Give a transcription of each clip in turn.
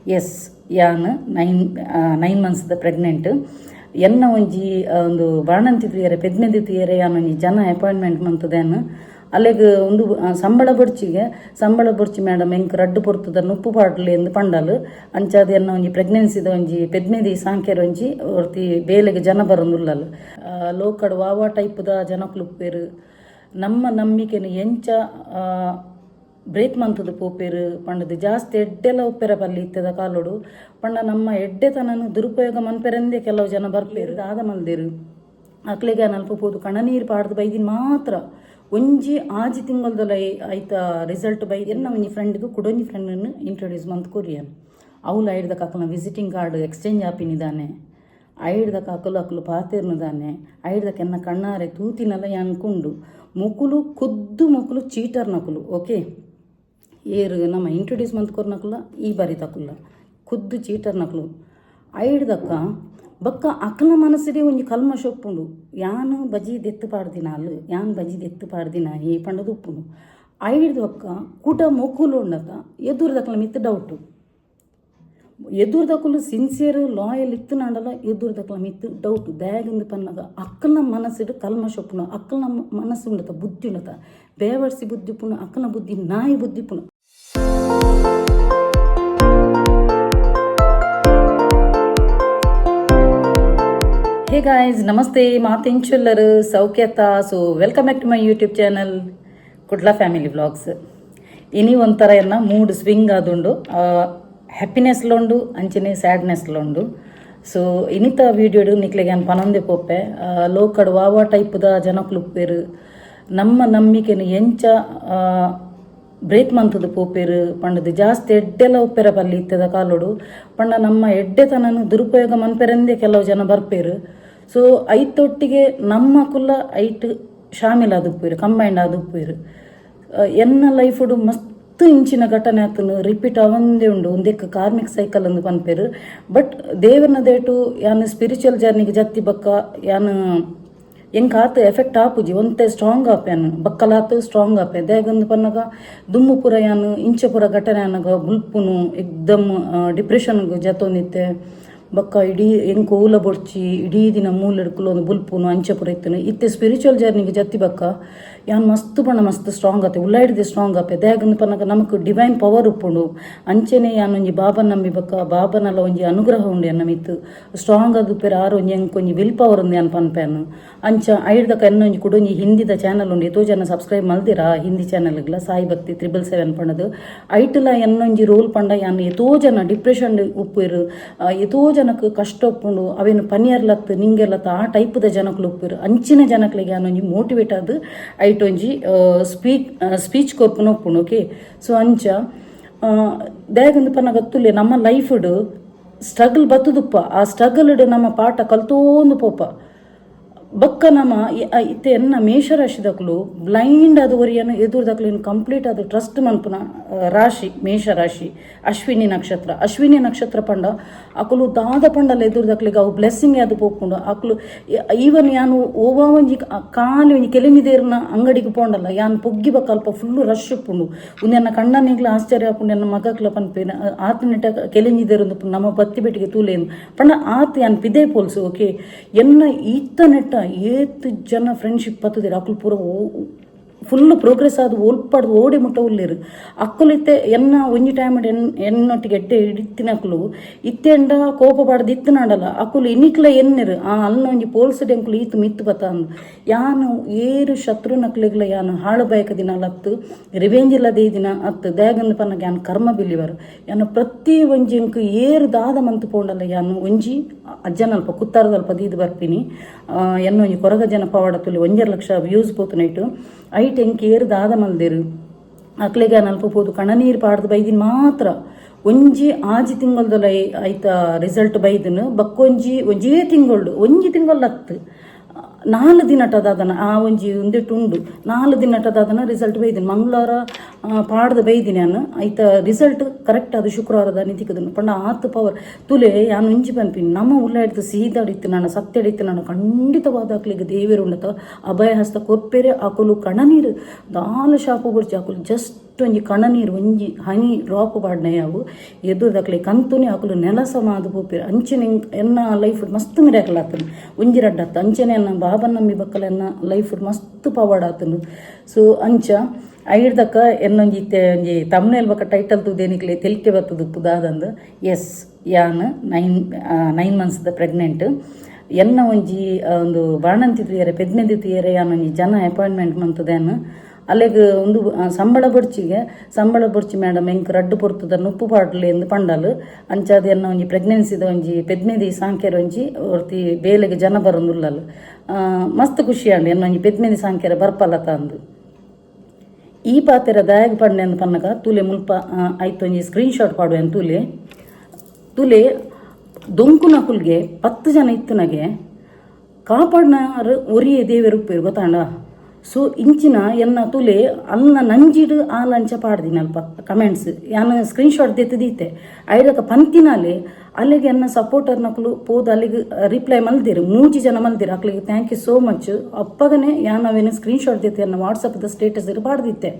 S ಯಾನ್ 9 months pregnant ಎನ್ನ ಒಂಜಿ ಒಂದು ಬಾಣಂತಿ ತೂಯರೆ ಪೆದ್ಮೆಂದಿ ತೂಯರೆ ಯಾನ್ ಒಂಜಿ ಜನ ಅಪಾಯಿಂಟ್ಮೆಂಟ್ ಮಂತದೇನು ಅಲ್ಲಿಗೆ ಒಂದು ಸಂಬಳ ಬೊರ್ಚಿ ಮೇಡಮ್ ಎಂಕ್ ರಡ್ಡು ಪೊರ್ತದ ಉಪ್ಪು ಪಾಟ್ಲಿ ಎಂದು ಪಂಡಲು ಅಂಚಾದ ಎನ್ನ ಒಂಜಿ ಪ್ರೆಗ್ನೆನ್ಸಿದ ಒಂಜಿ ಪೆದ್ಮೆದಿ ಸಾಂಕೆರ್ ಒಂಜಿ ಒರ್ತಿ ಬೇಲೆಗೆ ಜನ ಬರೋಂದುಲ್ಲಲು ಲೋಕಡ್ ವಾವಾ ಟೈಪ್ದ ಜನಕ್ಲು ಉಪ್ಪೇರು ನಮ್ಮ ನಂಬಿಕೆನು ಎಂಚ ಬ್ರೇಕ್ ಮಂತದ ಪೋಪೇರು ಪಂಡದು ಜಾಸ್ತಿ ಎಡ್ಡೆಲ್ಲ ಉಪ್ಪೆರ ಪಲ್ಲಿ ಇತ್ತದ ಕಾಲೋಡು ಪಂಡ ನಮ್ಮ ಎಡ್ಡೆತನನು ದುರುಪಯೋಗ ಮನ್ಪೆರಂದೇ ಕೆಲವು ಜನ ಬರ್ಪೇರು ಆದ ಮಲ್ದೇರು ಅಕ್ಲೆಗೆ ಅಲ್ಪ ಪೋದು ಕಣನೀರು ಪಾಡ್ದು ಬೈದಿನ ಮಾತ್ರ ಒಂಜಿ ಆಜಿ ತಿಂಗಳದಲ್ಲ ಆಯ್ತಾ ರಿಸಲ್ಟ್ ಬೈ ಎನ್ನ ಒಂಜಿ ಫ್ರೆಂಡ್ಗೆ ಕುಡೊಂಜಿ ಫ್ರೆಂಡನ್ನು ಇಂಟ್ರೊಡ್ಯೂಸ್ ಮಂತ್ ಕೊರಿಯನ್ ಅವಳು ಐಡ್ದ ಕಾಕಲ ವಿಸಿಟಿಂಗ್ ಕಾರ್ಡ್ ಎಕ್ಸ್ಚೇಂಜ್ ಆಪಿನಿದ್ದಾನೆ ಐಡ್ದ ಕಾಕಲು ಪಾತೇರ್ನಿದ್ದಾನೆ ಐಡ್ದಕ್ಕೆ ಎನ್ನ ಕಣ್ಣಾರೆ ತೂತಿನೆಲ್ಲ ಅನ್ಕೊಂಡು ಮೊಕುಲು ಖುದ್ದು ಚೀಟರ್ ನಕುಲು ಓಕೆ ಏರು ನಮ್ಮ ಇಂಟ್ರೊಡ್ಯೂಸ್ ಮಂತ್ ಕೊರ್ನಕುಲ್ಲ ಈ ಬಾರಿ ತಕುಲ್ಲ ಖುದ್ದು ಚೀಟರ್ ನಕುಲು ಐಡ್ದಕ್ಕ ಬಕ್ಕ ಅಕ್ಕನ ಮನಸ್ಸಿಗೆ ಒಂಜಿ ಕಲ್ಮಶ ಒಪ್ಪುಂಡು ಯಾನು ಬಜಿ ದೆತ್ತು ಪಾಡ್ದಿನ ಈ ಪಂಡದು ಉಪ್ಪುಂಡು ಐಡ್ದು ಅಕ್ಕ ಕೂಟ ಮೊಕುಲು ಉಂಡಕ್ಕ ಎದುರ್ದಕ್ಕಲ ಮಿತ್ತು ಡೌಟು ಎದುರ್ದಕ್ಕಲು ಸಿನ್ಸಿಯರ್ ಲಾಯಲ್ ಇತ್ತು ನಾಡಲ್ಲ ಎದುರ್ದಕ್ಕಲ ಮಿತ್ತು ಡೌಟು ದ್ಯಾಗಿಂದು ಪನ್ನಗ ಅಕ್ಕನ ಮನಸ್ಸಿಡು ಕಲ್ಮಶ ಒಪ್ಪುಂಡು ಅಕ್ಕನ ಮನಸ್ಸು ಉಂಡತ ಬುದ್ಧಿ ಉಂಡತ ಬೇವರ್ಸಿ ಬುದ್ಧಿ ಉಪ್ಪುಂಡು ಅಕ್ಕನ ಬುದ್ಧಿ ನಾಯಿ ಬುದ್ಧಿ ಉಪ್ಪುಂಡು. ಹೇ ಗಾಯ್ಸ್, ನಮಸ್ತೆ ಮಾತೆಂಚುಲ್ಲರು ಸೌಖ್ಯತ. So welcome back to my YouTube channel Kudla family vlogs. ಇನಿ ಒಂಥರ ಎನ್ನ ಮೂಡ್ ಸ್ವಿಂಗ್ ಆದುಂಡು, ಹ್ಯಾಪಿನೆಸ್ಲು ಉಂಡು ಅಂಚನೆ ಸ್ಯಾಡ್ನೆಸ್ಲು ಉಂಡು. ಸೊ ಇನಿತ ವೀಡಿಯೋಡು ನಿಕ್ಲೆಗೆ ನಾನು ಪನೊಂದೆ ಪೋಪೆ ಲೋಕಡ್ ವಾವಾ ಟೈಪ್ದ ಜನಕ್ಲು ಉಪ್ಪೇರು ನಮ್ಮ ನಂಬಿಕೆನು ಎಂಚ ಬ್ರೇಕ್ ಮಂತದ ಪೋಪೇರು ಪಂಡದು ಜಾಸ್ತಿ ಎಡ್ಡೆಲ್ಲ ಉಪ್ಪೆರ ಪಲ್ಲಿ ಇತ್ತದ ಕಾಲೋಡು ಪಂಡ ನಮ್ಮ ಎಡ್ಡೆತನನು ದುರುಪಯೋಗ ಮನ್ಪೆರಂದೇ ಕೆಲವು ಜನ ಬರ್ಪೇರು. ಸೊ ಐತೊಟ್ಟಿಗೆ ನಮ್ಮ ಕುಲ್ಲ ಐಟ್ ಶಾಮಿಲ್ ಆದುಪ್ಪೇರು, ಕಂಬೈಂಡ್ ಆದುಪ್ಪೇರು. ಎನ್ನ ಲೈಫುಡು ಮಸ್ತ್ ಇಂಚಿನ ಘಟನೆ ಆತನು ರಿಪೀಟ್ ಅವಂದೇ ಉಂಡು. ಒಂದಕ್ಕೆ ಕಾರ್ಮಿಕ್ ಸೈಕಲ್ ಅಂದು ಪನ್ಪೇರು. ಬಟ್ ದೇವರನ ದೇಟು ಯಾನು ಸ್ಪಿರಿಚುವಲ್ ಜರ್ನಿಗೆ ಜತ್ತಿ ಬಕ್ಕ ಯಾನು ಎಂಕ್ ಆತು ಎಫೆಕ್ಟ್ ಆಪುಜಿ ಒಂತೆ ಸ್ಟ್ರಾಂಗ್ ಆಪೇನು ಬಕ್ಕಲಾತು ಸ್ಟ್ರಾಂಗ್ ಆಪೆ ದೇಗಂದು ಪನ್ನಗ ದುಮ್ಮು ಪುರ ಯಾನು ಇಂಚ ಪುರ ಘಟನೆ ಅನ್ನಗ ಬುಲ್ಪುನು ಎಕ್ದಮ್ ಡಿಪ್ರೆಷನ್ಗು ಜತೊಂದಿತ್ತೆ ಬಕ್ಕ ಇಡೀ ಎಂಕ್ ಓಲ ಬೊಡ್ಚಿ ಇಡೀ ದಿನ ಮೂಲೆಡ್ಕುಲು ಒಂದು ಬುಲ್ಪುನು ಅಂಚಪುರ ಇತ್ತನು ಇತ್ತೆ ಸ್ಪಿರಿಚುವಲ್ ಜರ್ನಿಗೆ ಜತ್ತಿ ಬಕ್ಕ ಯಾನ್ ಮಸ್ತ್ ಪಣ್ಣ ಮಸ್ತ್ ಸ್ಟ್ರಾಂಗ್ ಆತೆ ಉಳ್ಳಾಡಿದೆ ಸ್ಟ್ರಾಂಗ್ ಆಪೆ ದೇಗಂದು ಪನ್ನಗ ನಮಕ್ ಡಿವೈನ್ ಪವರ್ ಉಪ್ಪುಂಡು. ಅಂಚನೆ ಯಾನ್ ಒಂಜಿ ಬಾಬನ್ ನಂಬಿ ಬಕ್ಕ ಬಾಬನಲ್ಲ ಒಂಜಿ ಅನುಗ್ರಹ ಉಂಡು ಎನ್ನ ಮಿತ್ತು ಸ್ಟ್ರಾಂಗ್ ಆದುಪ್ಪೇರು. ಆರು ಒಂಜಿ ಎಂಕ್ ಒಂಜಿ ವಿಲ್ ಪವರ್ ಉಂದು ಯಾನ್ ಪನ್ಪೇನು ಅಂಚ ಐಡ್ದಕ ಎನ್ನೊಂಜಿ ಕುಡೊಂಜಿ ಹಿಂದಿದ ಚಾನಲ್ ಉಂಡು. ಎತೋ ಜನ ಸಬ್ಸ್ಕ್ರೈಬ್ ಮಲ್ದಿರಾ ಹಿಂದಿ ಚಾನಲ್ಗಳ ಸಾಯಿ ಭಕ್ತಿ 777 ಪಂಡದು ಐಟ್ಲ ಎನ್ನೊಂಜಿ ರೋಲ್ ಪಂಡ ಯಾನ್ ಎತೋ ಜನ ಡಿಪ್ರೆಷನ್ ಉಪ್ಪೇರು, ಎತೋ ಜನಕ್ಕೆ ಕಷ್ಟ ಒಪ್ಪುಂಡು ಅವೇನು ಪನಿಯರ್ಲತ್ತು ನಿಂಗೆಲ್ಲತ್ತ ಆ ಟೈಪ್ದ ಜನಕ್ಲು ಉಪ್ಪೇರು. ಅಂಚಿನ ಜನಕ್ಲಿಗೆ ಯಾನೊಂಜಿ ಮೋಟಿವೇಟ್ ಆದು ಐಟೊಂಜಿ ಸ್ಪೀಚ್ ಕೊರ್ಪುನ ಒಪ್ಪುಂಡು. ಓಕೆ, ಸೊ ಅಂಚ ದೇಗಂದು ಪನ್ನ ಗೊತ್ತುಲ್ಲೆ ನಮ್ಮ ಲೈಫ್ಡು ಸ್ಟ್ರಗಲ್ ಬತ್ತುದುಪ್ಪ. ಆ ಸ್ಟ್ರಗಲ್ಡ್ ನಮ್ಮ ಪಾಠ ಕಲ್ತೋಂದು ಪೋಪ ಬಕ್ಕ ನಮ್ಮ ಇತ್ತೆ ಎನ್ನ ಮೇಷರಾಶಿದಕ್ಲು ಬ್ಲೈಂಡ್ ಅದು ಒರಿಯನು ಎದುರ್ದಕ್ಲೇನು ಕಂಪ್ಲೀಟ್ ಅದು ಟ್ರಸ್ಟ್ ಮನ್ಪುನ ರಾಶಿ ಮೇಷರಾಶಿ ಅಶ್ವಿನಿ ನಕ್ಷತ್ರ ಪಂಡ ಅಕುಲು ದಾದ ಪಂಡಲ್ಲ ಎದುರ್ದಕ್ಲಿಗೆ ಅವು ಬ್ಲೆಸ್ಸಿಂಗ್ ಅದು ಪೋಪುಂಡು ಅಕ್ಲು ಈವನ್ ಯಾನು ಓವಾ ಒಂಜಿ ಕಾಲಿ ಒಂಜಿ ಕೆಲಿಮಿದೇರ್ನ ಅಂಗಡಿಗೆ ಪೋಂಡಲ್ಲ ಯಾನ್ ಪೊಗ್ಗಿ ಬಕ್ಕ ಅಲ್ಪ ಫುಲ್ಲು ರಶ್ ಉಪ್ಪುಂಡು. ಉಂದೆನ್ನ ಕಣ್ಣನಿಗ್ಲ ಆಶ್ಚರ್ಯ ಆಪುಂಡು ಎನ್ನ ಮಗಕ್ಲ ಪನ್ಪೇನ ಆತನಿಟ ಕೆಲಿಮಿದೇರು ನಮ್ಮ ಬತ್ತಿ ಬೆಟ್ಟಿಗೆ ತೂಲೇನು ಪಂಡ ಆತ ಯಾನ್ ಪಿದೆ ಪೋಲ್ಸು. ಓಕೆ, ಎನ್ನ ಈತ ನೆಟ್ಟ ಏತ್ ಜನ ಫ್ರೆಂಡ್ಶಿಪ್ ಪತ್ತದಿರ ಅಕ್ಕಲು ಪೂರ ಫುಲ್ಲು ಪ್ರೋಗ್ರೆಸ್ ಆದು ಓಲ್ಪಾಡ್ದು ಓಡಿ ಮುಟ್ಟ ಉಳ್ಳೇರು ಅಕ್ಕಲು ಇತ್ತೆ ಎನ್ನ ಒಂಜಿ ಟೈಮ್ ಎನ್ನೊಟ್ಟಿಗೆ ಎಡ್ಡೆ ಇಡ್ತಿನಕ್ಕಲು ಇತ್ತೆಂಡ ಕೋಪ ಪಾಡ್ದು ಇತ್ತು ನಾಡಲ್ಲ ಅಕ್ಕಲು ಇನ್ನಿಕ್ಲ ಎನ್ನಿರು ಅಲ್ಲ ಒಂಜಿ ಪೋಲ್ಸಡೆ ಅಂಕಲು ಈತು ಮಿತ್ತು ಬತ್ತ ಅಂದು ಯಾನು ಏರು ಶತ್ರು ನಕ್ಲಿಗ್ಲ ಯಾನು ಹಾಳು ಬಯಕ ದಿನ ಅಲ್ಲತ್ತು ರಿವೆಂಜ್ ಇಲ್ಲದೆ ದಿನ ಅತ್ತು ದೇಗಂದು ಪನ್ನಗ ಯಾನು ಕರ್ಮ ಬಿಲ್ಲಿವರು ಯಾನು ಪ್ರತಿ ಒಂಜಿ ಅಂಕು ಏರು ದಾದ ಮಂತು ಪೋಂಡಲ್ಲ ಯಾನು ಒಂಜಿ ಅಜ್ಜನಲ್ಪ ಕುತ್ತಾರದಲ್ಪ ದೀದು ಬರ್ತೀನಿ ಎನ್ನೊಂಜಿ ಕೊರಗ ಜನ ಪವಾಡ ತುಲಿ 1.5 ಲಕ್ಷ ವ್ಯೂಸ್ ಪೋತು ನೈಟು ಐಟ್ ಎಂಕ್ ಏರು ದಾದ ಮಲ್ದೇರು ಅಕ್ಲೆಗೆ ಅಲ್ಪ ಪೋದು ಕಣನೀರು ಪಾಡ್ದು ಬೈದಿನ ಮಾತ್ರ ಒಂಜಿ ಆಜಿ ತಿಂಗಳದಲ್ಲ ಆಯ್ತಾ ರಿಸಲ್ಟ್ ಬೈದನು ಒಂಜೇ ತಿಂಗಳು ಹತ್ತು 4 ದಿನಟದಾದನ ಆ ಒಂಜಿ ಉಂದೆಟ್ಟುಂಡು 4 ದಿನಟದಾದನ ರಿಸಲ್ಟ್ ಬೈದಿನಿ ಮಂಗಳವಾರ ಪಾಡ್ದು ಬೈದಿನಿ ನಾನು ಆಯ್ತಾ ರಿಸಲ್ಟ್ ಕರೆಕ್ಟ್ ಅದು ಶುಕ್ರವಾರದ ನಿತಿಕದನು ಪಂಡ ಆತು ಪವರ್ ತುಲೆ ಯಾನು ಒಂಜಿ ಪನ್ಪಿನಿ ನಮ್ಮ ಉಳ್ಳಾಡಿತು ಸೀದಾಡಿತ್ತು ನಾನು ಸತ್ಯಡಿತ್ತು ನಾನು ಖಂಡಿತವಾದ ಆಕ್ಲಿಗೆ ದೇವೇರು ಉಂಡತ ಅಭಯ ಹಸ್ತ ಕೊಪ್ಪೆರೆ ಆಕಲು ಕಣನೀರು ದಾಲ ಶಾಪು ಬಿಡ್ಚಿ ಆಕಲು ಜಸ್ಟ್ ಒಂಜಿ ಕಣ ನೀರು ಒಂಜಿ ಹನಿ ಡ್ರಾಪ್ ಪಾಡ್ನೆ ಅವು ಎದುರ್ದಕ್ಲೆ ಕಂತುನಿ ಹಾಕಲು ನೆಲಸ ಮಾದು ಪೋಪಿರ ಅಂಚನೆ ಎನ್ನ ಲೈಫ್ ಮಸ್ತ್ ಮಿರಾಕಲ್ ಆತನು ಒಂಜಿ ರಡ್ಡತ್ತ ಅಂಚನೆ ಎನ್ನ ಬಾಬನ್ ನಮ್ಮಿ ಬಕ್ಕಲ ಎನ್ನ ಲೈಫ್ ಮಸ್ತ್ ಪವಾಡ್ ಆತನು. ಸೊ ಅಂಚ ಐಡ್ದಕ್ಕ ಎನ್ನೊಂಜಿ ಒಂಜಿ ತಮ್ನೇಲ್ ಬಕ್ಕ ಟೈಟಲ್ ತೂದೇನಿಕ್ಲೆ ತೆಲಿಕೆ ಬರ್ತದು ಪುದಾದಂದು ಎಸ್ ಯಾನ್ 9 months ಪ್ರೆಗ್ನೆಂಟ್ ಎನ್ನ ಒಂಜಿ ಒಂದು ಬಾಣಂತಿ ತೂಯರೆ ಪೆದ್ನೆದಿ ತೂಯರೆ ಯಾನೊಂಜಿ ಜನ ಅಪಾಯಿಂಟ್ಮೆಂಟ್ ಮಂತದೇನು ಅಲ್ಲಿಗೆ ಒಂದು ಸಂಬಳ ಬೊಡ್ಚಿ ಮೇಡಮ್ ಎಂಕ್ ರಡ್ಡು ಪೊರ್ತದ ನುಪ್ಪು ಪಾಡ್ಲಿ ಎಂದು ಪಂಡಲು ಅಂಚಾದ ಎನ್ನ ಒಂಜಿ ಪ್ರೆಗ್ನೆನ್ಸಿದ ಒಂಜಿ ಪೆದ್ನೆದಿ ಸಾಂಖ್ಯರ ಒಂಜಿ ಒರ್ತಿ ಬೇಲೆಗೆ ಜನ ಬರೋಂದುಲ್ಲಲು ಮಸ್ತ್ ಖುಷಿ ಆಂಡು ಎನ್ನ ಒಂಜಿ ಪೆದ್ನೆದಿ ಸಾಂಖ್ಯರ ಬರ್ಪಲ್ಲತ ಅಂದು ಈ ಪಾತೆರ ದಾಯಗ ಪಂಡೆ ಅಂದು ಪನ್ನಗ ತೂಲೆ ಮುಲ್ಪ ಆಯ್ತು ಒಂಜಿ ಸ್ಕ್ರೀನ್ಶಾಟ್ ಪಾಡುವೆನು ತೂಲೆ ದೊಂಕು ನಕುಲ್ಗೆ 10 ಜನ ಇತ್ತನಗೆ ಕಾಪಾಡ್ನಾರು ಒರಿಯೇ ದೇವರು ಉಪ್ಪೇರು ಗೊತ್ತಾಂಡ. ಸೊ ಇಂಚಿನ ಎನ್ನ ತುಲೆ ಅನ್ನ ನಂಜಿಡು ಆಲಂಚ ಪಾಡ್ದಿನ ಅಲ್ಪ ಕಮೆಂಟ್ಸ್ ಯಾನು ಸ್ಕ್ರೀನ್ಶಾಟ್ ದೆತ್ತದೀತೆ ಐದಕ್ಕ ಪಂತಿನಾಲೆ ಅಲ್ಲಿಗೆ ಎನ್ನ ಸಪೋರ್ಟರ್ ನಕಲು ಪೋದು ಅಲ್ಲಿಗೆ ರಿಪ್ಲೈ ಮಲ್ದಿರು 3 ಜನ ಮಲ್ದಿರು ಅಕ್ಲಿಗೆ ಥ್ಯಾಂಕ್ ಯು ಸೋ ಮಚ್ ಅಪ್ಪಗನೆ ಯಾನವೇನು ಸ್ಕ್ರೀನ್ಶಾಟ್ ದೆತ್ತೆ ಎನ್ನ ವಾಟ್ಸಪ್ದ ಸ್ಟೇಟಸ್ ಇರು ಪಾಡ್ದಿತ್ತೆ.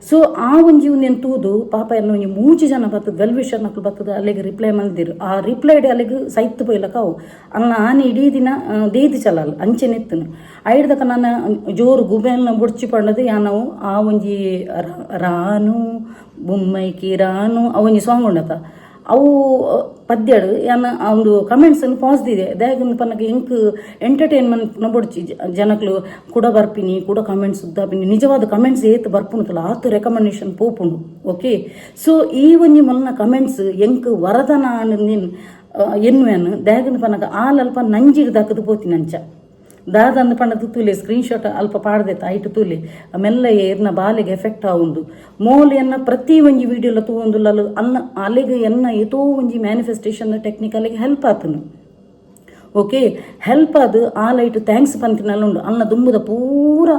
ಸೊ ಆ ಒಂಜಿ ಒಂದೇನು ತೂದು ಪಾಪ ಎನ್ನ ಒಂಜಿ 3 ಜನ ಬರ್ತದೆ ವೆಲ್ವಿಷರ್ ನಕಲು ಬರ್ತದೆ ಅಲ್ಲಿಗೆ ರಿಪ್ಲೈ ಮಲ್ದಿರು ಆ ರಿಪ್ಲೈಡ್ ಅಲ್ಲಿಗೆ ಸೈತ್ ಪೋಯ್ಲಕ್ಕಾವು ಅನ್ನ ಆನೆ ಇಡೀ ದಿನ ದೇಯ್ದು ಚಲಲ್ಲ ಅಂಚೆನೆತ್ತನು ಐಡ್ದಕ್ಕ ನನ್ನ ಜೋರು ಗುಬೆಲ್ನ ಬುಡ್ಚಿ ಪಂಡದು ಯಾನವು ಆ ಒಂಜಿ ರಾನು ಬೊಮ್ಮೈಕಿ ರಾನು ಅವೊಂಜಿ ಸಾಂಗ್ ಉಂಡತ ಅವು ಪದ್ಯಡು ಯಾನ ಒಂದು ಕಮೆಂಟ್ಸ್ ಅನ್ನು ಪಾಸ್ದಿದೆ ದಾಯಗೊಂದು ಪನ್ನಗೆ ಎಂಕ್ ಎಂಟರ್ಟೈನ್ಮೆಂಟ್ ಬೊಡ್ಚಿ ಜನಕ್ಲು ಕೂಡ ಬರ್ಪಿನಿ ಕೂಡ ಕಮೆಂಟ್ಸ್ ಉದ್ದಾಪಿನಿ ನಿಜವಾದ ಕಮೆಂಟ್ಸ್ ಏತ್ ಬರ್ಪುನುತ್ತಲ್ಲ ಆತು ರೆಕಮೆಂಡೇಶನ್ ಪೋಪುಂಡು ಓಕೆ. ಸೊ ಈ ಒಂಜಿ ಮೊನ್ನ ಕಮೆಂಟ್ಸ್ ಎಂಕ್ ವರದನ ಎನ್ನುವೇನು ದಾಯಗೊಂದು ಪನ್ನಗ ಆಲಲ್ಪ ನಂಜಿಗೆ ದಕ್ಕದು ಪೋತಿ ನಂಚ ದಾದಂದು ಪಂಡದು ತೂಲೆ ಸ್ಕ್ರೀನ್ಶಾಟ್ ಅಲ್ಪ ಪಾಡ್ದೈತೆ ಐಟು ತೂಲೆ ಮೆಲ್ಲ ಎನ್ನ ಬಾಲೆಗೆ ಎಫೆಕ್ಟ್ ಆವುಂದು ಮೋಲ್ ಎನ್ನ ಪ್ರತಿ ಒಂಜಿ ವಿಡಿಯೋಲ ತೂವೊಂದುಲ್ಲಲು ಅನ್ನ ಅಲ್ಲಿಗೆ ಎನ್ನ ಏತೋ ಒಂಜಿ ಮ್ಯಾನಿಫೆಸ್ಟೇಷನ್ ಟೆಕ್ನಿಕ್ ಅಲ್ಲಿಗೆ ಹೆಲ್ಪ್ ಆತನು ಓಕೆ. ಹೆಲ್ಪ್ ಅದು ಆ ಲೈಟ್ ಥ್ಯಾಂಕ್ಸ್ ಪಂತಿನಲ್ಲಿ ಉಂಡು ಅನ್ನ ದುಂಬುದ ಪೂರ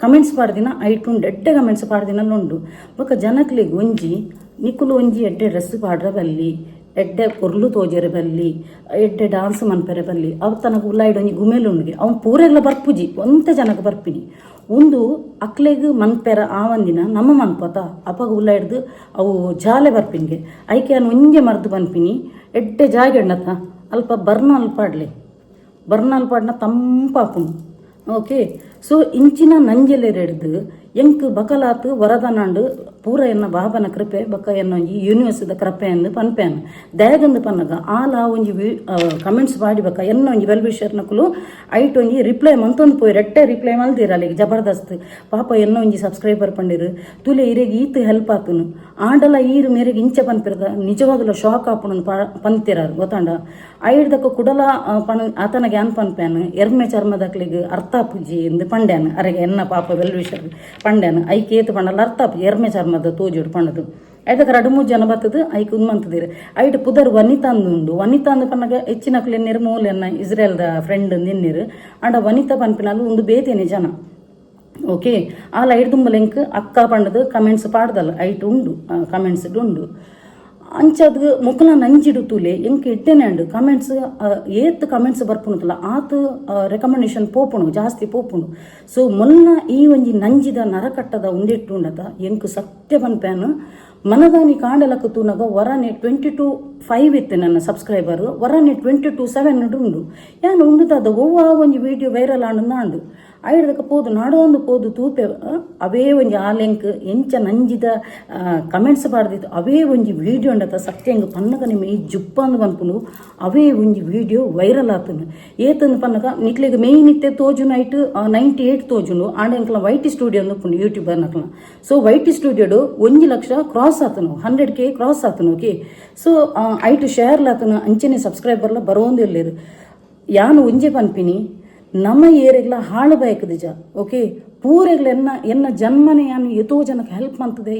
ಕಮೆಂಟ್ಸ್ ಪಾಡ್ದಿನ ಐಟುಂಡು ಎಡ್ಡೆ ಕಮೆಂಟ್ಸ್ ಪಾಡ್ದಿನಲ್ಲಿ ಉಂಡು ಬೊಕ್ಕ ಜನಕ್ಲಿಗೆ ಒಂಜಿ ನಿಕುಲು ಒಂಜಿ ಎಡ್ಡೆ ಡ್ರೆಸ್ ಪಾಡ್ರ ಬಲ್ಲಿ ಎಡ್ಡೆ ಕೊರ್ಲು ತೋಜರೆ ಬಲ್ಲಿ ಎಡ್ಡೆ ಡಾನ್ಸ್ ಮನ್ಪೆರೆ ಬಲ್ಲಿ ಅವು ತನಕ ಉಲ್ಲಾಯ್ಡು ಒಂಜಿ ಗುಮೇಲುಂಡಿಗೆ ಅವ್ನು ಪೂರೆಲ್ಲ ಬರ್ಪುಜಿ ಒಂತ ಜನಕ್ಕೆ ಬರ್ಪಿನಿ ಒಂದು ಅಕ್ಲೆಗ್ ಮನ್ಪೆರ ಆವಂದಿನ ನಮ್ಮ ಮನ್ಪತ ಅಪಗ ಉಲ್ಲಾಯ್ದು ಅವು ಜಾಲೆ ಬರ್ಪಿನ್ಗೆ ಐಕೆ ನಾನು ಒಂಜೆ ಮರ್ದು ಬನ್ಪಿನಿ ಎಡ್ಡೆ ಜಾಗೆ ಎಣ್ಣತ್ತ ಅಲ್ಪ ಬರ್ನಾಲ್ ಪಾಡ್ನ ತಂಪಾಪುನು ಓಕೆ. ಸೊ ಇಂಚಿನ ನಂಜೆಲೆರೆಡ್ದು ಎಂಕ್ ಬಕಲಾತು ವರದನಾಂಡು ಪೂರ ಎನ್ನ ಬಾಬನ ಕೃಪೆ ಬಕ್ಕ ಎನ್ನ ಒಂಜಿ ಯೂನಿವರ್ಸಿದ ಕೃಪೆ ಅಂದು ಪನ್ಪೇನು ದಾಯಗಂದು ಪನ್ನಗ ಆಲ ಒಂಜಿ ಕಮೆಂಟ್ಸ್ ಪಾಡಿ ಬಕ್ಕ ಎನ್ನ ಒಂಜಿ ವೆಲ್ವಿಷರ್ ನಕುಲು ಐಟ್ ಒಂಜಿ ರಿಪ್ಲೈ ಮಂತೊಂದು ಪೋಯಿ ರೆಟ್ಟೆ ರಿಪ್ಲೈ ಮಲ್ದಿರ ಅಲ್ಲಿಗೆ ಜಬರ್ದಸ್ತ್ ಪಾಪ ಎನ್ನ ಒಂಜಿ ಸಬ್ಸ್ಕ್ರೈಬರ್ ಪಂಡಿರು ತುಲೆ ಇರೆಗೆ ಈತು ಹೆಲ್ಪ್ ಆತನು ಆಂಡಲ ಈರು ಮೇರೆಗೆ ಇಂಚೆ ಪನ್ಪಿರದ ನಿಜವಾಗಲೂ ಶಾಕ್ ಆಪುಣನ್ ಪಂತಿರಾರು ಗೊತ್ತಾಂಡ ಐಡ್ದಕ್ಕ ಕುಡಲ ಆತನಗೆ ಏನ್ ಪನ್ಪೇನು ಎರ್ಮೆ ಚರ್ಮದಕ್ಲಿಗೆ ಅರ್ಥ ಪೂಜಿ ಎಂದು ಪಂಡ್ಯಾನು ಅರೆಗೆ ಎನ್ನ ಪಾಪ ವೆಲ್ವಿಷರ್ ಪಂಡ್ಯಾನು ಐಕೆ ಏತು ಪಂಡಲ್ಲ ಅರ್ಥ ಎರ್ಮೆ ಚರ್ಮದ ತೋಜುಡು ಪಂಡದು ಐದಕ್ಕೆ 2-3 ಜನ ಬರ್ತದೆ ಐಕ್ ಉನ್ಮಂತದಿರು ಐಟ್ ಪುದರ್ ವನಿತಾಂದು ಪನ್ನಗ ಹೆಚ್ಚಿನಕ್ಲು ಎನ್ನಿರು ಮೂಲ ಎನ್ನ ಇಸ್ರೇಲ್ದ ಫ್ರೆಂಡ್ ನಿನ್ನಿರು ಅಂಡ ವನಿತಾ ಪನ್ಪಿನಲ್ಲಿ ಒಂದು ಬೇತೇನೆ ಜನ ಓಕೆ. ಆಲ ಐಟ್ ತುಂಬಲೆಂಕ್ ಅಕ್ಕ ಪಂಡದು ಕಮೆಂಟ್ಸ್ ಪಾಡ್ದಲ್ಲ ಐಟ್ ಉಂಡು ಕಮೆಂಟ್ಸ್ ಉಂಡು ಅಂಚದು ಮುಖಲ ನಂಜಿಡು ತೂಲೆ ಎಂಕ್ ಇಟ್ಟೆನೆ ಕಮೆಂಟ್ಸ್ ಏತ್ ಕಮೆಂಟ್ಸ್ ಬರ್ಪುನುತ್ತಲ್ಲ ಆತು ರೆಕಮೆಂಡೇಶನ್ ಪೋಪುಣು ಜಾಸ್ತಿ ಪೋಪುಣು. ಸೊ ಮೊನ್ನ ಈ ಒಂಜಿ ನಂಜಿದ ನರಕಟ್ಟದ ಉಂದೆಟ್ಟು ಉಂಡತ ಎಂಕ್ ಸತ್ಯ ಪನ್ಪೇನು ಮನದಾನಿ ಕಾಂಡಲಕ್ಕ ತೂನಗ ವರನೆ 22.5 ಇತ್ತೆ ನನ್ನ ಸಬ್ಸ್ಕ್ರೈಬರು ವರನೆ 22.7 ಉಂಡು ಯಾನು ಉಂಡುದಾದ ಓವಾ ಒಂಜಿ ವಿಡಿಯೋ ವೈರಲ್ ಆಂಡು ನಾಂಡು ಐಡ್ದಕ್ಕ ಪೋದು ನಾಡೊಂದು ಪೋದು ತೂಪೆ ಅವೇ ಒಂಜಿ ಆಲೆಂಕ್ ಎಂಚ ನಂಜಿದ ಕಮೆಂಟ್ಸ್ ಪಾಡ್ದಿತ್ತು ಅವೇ ಒಂಜಿ ವಿಡಿಯೋ ಉಂಡತ ಸತ್ಯಂಗ ಪನ್ನಗ ನಿಮ್ಮ ಈ ಜುಪ್ಪಂದು ಪನ್ಪುನು ಅವೇ ಒಂಜಿ ವಿಡಿಯೋ ವೈರಲ್ ಆತನು ಏತಂದು ಪನ್ನಗ ನಿಕ್ಲಿಗೆ ಮೇಯ್ನ್ ಇತ್ತೆ ತೋಜುನು ಐಟ್ 98 ತೋಜುನು ಆಂಡ ಎಂಕ್ಲ ವೈಟಿ ಸ್ಟುಡಿಯೋ ಅಂದು ಯೂಟ್ಯೂಬರ್ ನಕ್ಲ. ಸೊ ವೈಟಿ ಸ್ಟುಡಿಯೋಡು 1 ಲಕ್ಷ ಕ್ರಾಸ್ ಆತನು 100K ಕ್ರಾಸ್ ಆತನು ಓಕೆ. ಸೊ ಐಟು ಶೇರ್ಲಾತನು ಅಂಚನೆ ಸಬ್ಸ್ಕ್ರೈಬರ್ಲ ಬರೋಂದು ಇಲ್ಲೇರು ಯಾನು ಒಂಜೆ ಪನ್ಪಿನಿ ನಮ್ಮ ಏರೆಗ್ಲ ಹಾಳು ಬಯಕದಿಜ ಓಕೆ. ಪೂರೆಗ್ಲ ಎನ್ನ ಜನ್ಮನೆ ಯಾನು ಎತೋ ಜನಕ್ಕೆ ಹೆಲ್ಪ್ ಮಾಡ್ತದೆ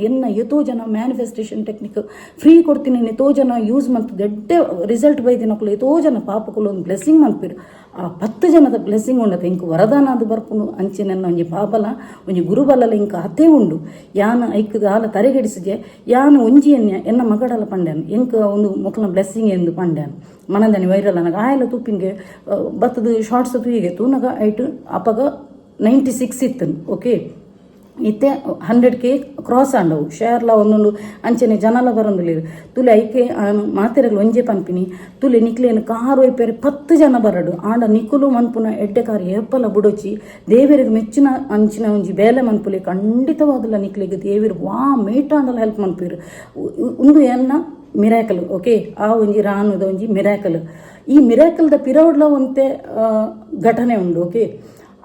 ಎನ್ನ ಎತೋ ಜನ ಮ್ಯಾನಿಫೆಸ್ಟೇಷನ್ ಟೆಕ್ನಿಕ್ ಫ್ರೀ ಕೊಡ್ತೀನಿ ಎತೋ ಜನ ಯೂಸ್ ಮಾಡ್ತದೆ ಎಡ್ಡೆ ರಿಸಲ್ಟ್ ಬೈದಿನಕ್ಲು ಎತೋ ಜನ ಪಾಪಕ್ಕಲು ಒಂದು ಬ್ಲೆಸ್ಸಿಂಗ್ ಮಾಡ್ಪಿರು ಆ 10 ಜನದ ಬ್ಲೆಸ್ಸಿಂಗ್ ಉಂಡತೆ ಇಂಕು ವರದಾನ ಅದು ಬರ್ಪುನು ಅಂಚೆ ನನ್ನ ಒಂಜಿ ಪಾಪಲ ಒಂಜಿ ಗುರುಬಲಲ ಇಂಕ ಅತೇ ಉಂಡು ಯಾನು ಐಕ್ಕದ ಆಲ ತರೆಗೆಡಿಸಿದೆ ಯಾನು ಒಂಜಿ ಎನ್ನ ಮಗಡಲ ಪಂಡ್ಯಾನು ಎಂಕ ಒಂದು ಮೊಕ್ಕಲ ಬ್ಲೆಸ್ಸಿಂಗ್ ಎಂದು ಪಂಡ್ಯಾನು ಮನದನಿ ವೈರಲ್ ನನಗೆ ಆಯಲ ತೂಪಿಂಗೆ ಬತ್ತದು ಶಾರ್ಟ್ಸ್ ತೂಯಿಗೆ ತೂನಗ ಐಟು ಅಪಗ 96 ಇತ್ತನು ಓಕೆ. ಇತ್ತೆ 100K ಕ್ರಾಸ್ ಆಂಡವು ಶೇರ್ಲ ಒಂದೊಂದು ಅಂಚನೆ ಜನಲ ಬರೋದಿಲ್ಲ ತುಲೆ ಐಕೆ ಮಾತೆರೆಗಳು ಒಂಜೆ ಪನ್ಪಿನಿ ತುಲೆ ನಿಕ್ಲೇನು ಕಾರು ಒಯ್ಪೇರೆ 10 ಜನ ಬರಡು ಆಂಡ ನಿಕುಲು ಮನ್ಪುನ ಎಡ್ಡೆ ಕಾರು ಏಪಲ ಬುಡೋಚಿ ದೇವರಿಗೆ ಮೆಚ್ಚಿನ ಅಂಚಿನ ಒಂಜಿ ಬೇಲೆ ಮನ್ಪುಲೆ ಖಂಡಿತವಾದಲ್ಲ ನಿಕ್ಲಿಗೆ ದೇವರು ಮೇಟಾಂಡಲ ಹೆಲ್ಪ್ ಮನ್ಪೇರು ಒಂದು ಎನ್ನ ಮಿರಾಕಲ್ ಓಕೆ ಆ ಒಂಜಿ ರಾನುದ ಒಂಜಿ ಮಿರಾಕಲ್ ಈ ಮಿರಾಕಲ್ದ ಪಿರವಡ್ಲ ಒಂತೆ ಘಟನೆ ಉಂಡು ಓಕೆ